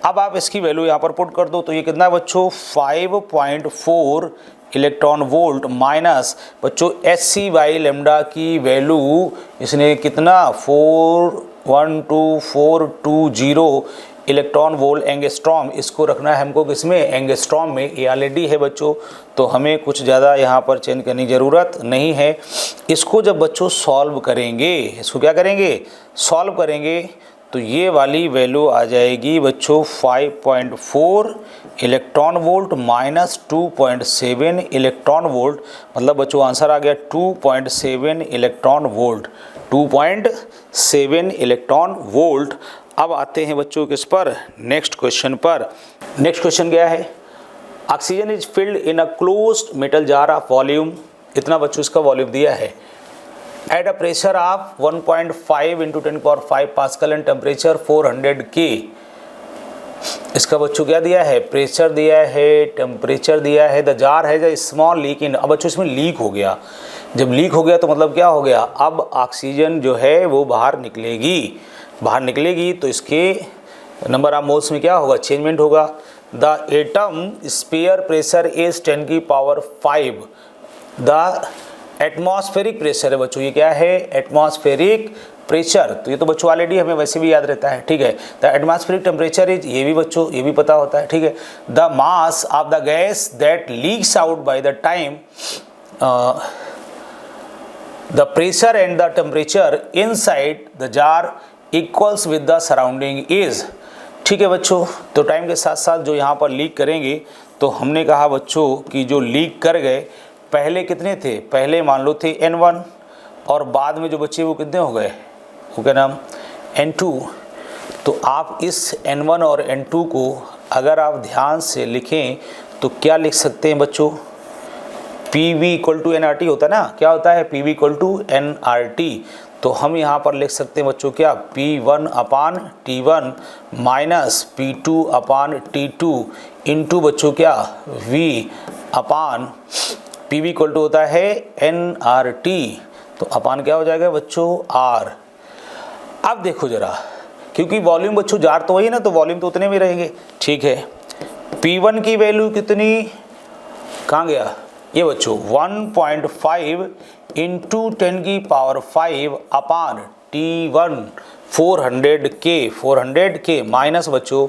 अब आप इसकी वैल्यू यहाँ पर पुट कर दो, तो ये कितना है बच्चों 5.4 इलेक्ट्रॉन वोल्ट माइनस बच्चों Hc बाई लेमडा की वैल्यू इसने कितना 412,420 इलेक्ट्रॉन वोल्ट एंगस्ट्रॉम, इसको रखना है हमको किसमें, एंगस्ट्रॉम में। ये ऑलरेडी है बच्चों, तो हमें कुछ ज़्यादा यहाँ पर चेंज करने की ज़रूरत नहीं है। इसको जब बच्चों सॉल्व करेंगे, इसको क्या करेंगे, सॉल्व करेंगे, तो ये वाली वैल्यू आ जाएगी बच्चों 5.4 electron volt minus 2.7 electron volt, मतलब बच्चों आंसर आ गया 2.7 इलेक्ट्रॉन वोल्ट, 2.7 इलेक्ट्रॉन वोल्ट। अब आते हैं बच्चों किस पर, नेक्स्ट क्वेश्चन पर। नेक्स्ट क्वेश्चन क्या है, oxygen is filled in a closed metal jar of volume, इतना बच्चों इसका वॉल्यूम दिया है, at a pressure of 1.5 × 10⁵ pascal and temperature 400 K। इसका बच्चों क्या दिया है, प्रेशर दिया है, टेम्परेचर दिया है, द जार है स्मॉल लीक इन। अब बच्चों इसमें लीक हो गया, जब लीक हो गया तो मतलब क्या हो गया, अब ऑक्सीजन जो है वो बाहर निकलेगी, बाहर निकलेगी तो इसके नंबर ऑफ मोल्स में क्या होगा, चेंजमेंट होगा। The atom sphere pressure is 10⁵ the atmospheric pressure है बच्चों, ये क्या है, एटमॉस्फेरिक प्रेशर, तो ये तो बच्चों ऑलरेडी हमें वैसे भी याद रहता है, ठीक है। द एटमॉस्फेरिक टेम्परेचर इज, ये भी बच्चों ये भी पता होता है, ठीक है। The mass of the gas that leaks out by the time the pressure and the temperature inside the jar equals with the surrounding is, ठीक है बच्चों। तो टाइम के साथ साथ जो यहाँ पर लीक करेंगे, तो हमने कहा बच्चों कि जो लीक कर गए पहले कितने थे, पहले मान लो थे N1 और बाद में जो बचे वो कितने हो गए, वो क्या नाम N2। तो आप इस N1 और N2 को अगर आप ध्यान से लिखें तो क्या लिख सकते हैं बच्चों, PV = nRT होता है ना, क्या होता है PV = nRT, तो हम यहाँ पर लिख सकते हैं बच्चों क्या, P1/T1 माइनस P2/T2 इंटू बच्चों क्या PV = होता है nRT, तो अपान क्या हो जाएगा बच्चों R। अब देखो जरा, क्योंकि वॉल्यूम बच्चों जार तो वही ना, तो वॉल्यूम तो उतने में रहेंगे, ठीक है। P1 की वैल्यू कितनी, कहाँ गया ये बच्चों 1.5 × 10⁵ अपान T1 400 K माइनस बच्चों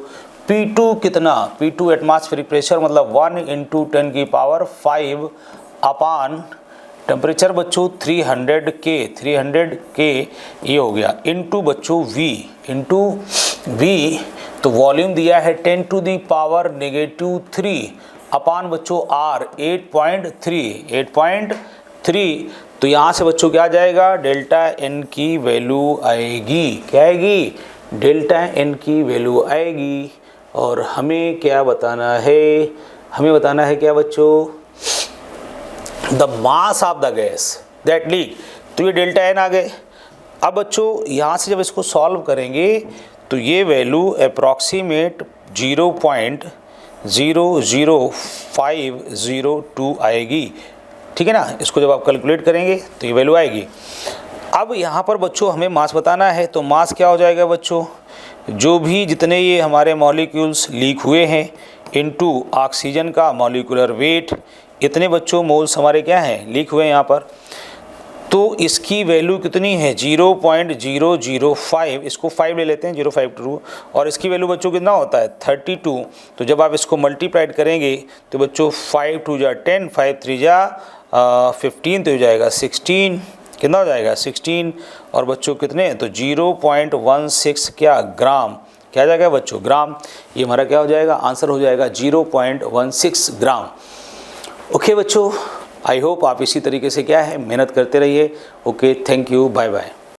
P2 कितना, P2 एटमॉस्फेरिक प्रेशर मतलब 1 × 10⁵ अपान टेम्परेचर बच्चों 300 K ये हो गया, इंटू बच्चों V, तो वॉल्यूम दिया है 10⁻³ अपान बच्चों R 8.3, तो यहाँ से बच्चों क्या आ जाएगा, ΔN की वैल्यू आएगी, क्या आएगी, ΔN की वैल्यू आएगी। और हमें क्या बताना है, हमें बताना है क्या बच्चों, the mass of the gas that leak, तो ये ΔN आ गए। अब बच्चों यहाँ से जब इसको सॉल्व करेंगे तो ये वैल्यू अप्रॉक्सीमेट 0.00502 आएगी, ठीक है ना। इसको जब आप कैलकुलेट करेंगे तो ये वैल्यू आएगी। अब यहाँ पर बच्चों हमें मास बताना है, तो मास क्या हो जाएगा बच्चों, जो भी जितने ये हमारे मॉलिक्यूल्स लीक हुए हैं इनटू ऑक्सीजन का मॉलिक्यूलर वेट, इतने बच्चों मोल्स हमारे क्या हैं, लीक हुए हैं यहाँ पर। तो इसकी वैल्यू कितनी है 0.005, इसको 5 ले लेते हैं 0.52, और इसकी वैल्यू बच्चों कितना होता है 32। तो जब आप इसको मल्टीप्लाइड करेंगे तो बच्चों 5 × 2 = 10, 5 × 3 = 15, तो हो जाएगा 16, कितना हो जाएगा 16, और बच्चों कितने, तो 0.16 क्या ग्राम, क्या आ जाएगा बच्चों ग्राम, ये हमारा क्या हो जाएगा, आंसर हो जाएगा 0.16 ग्राम। ओके बच्चों, आई होप आप इसी तरीके से क्या है मेहनत करते रहिए। Okay, thank you, bye bye.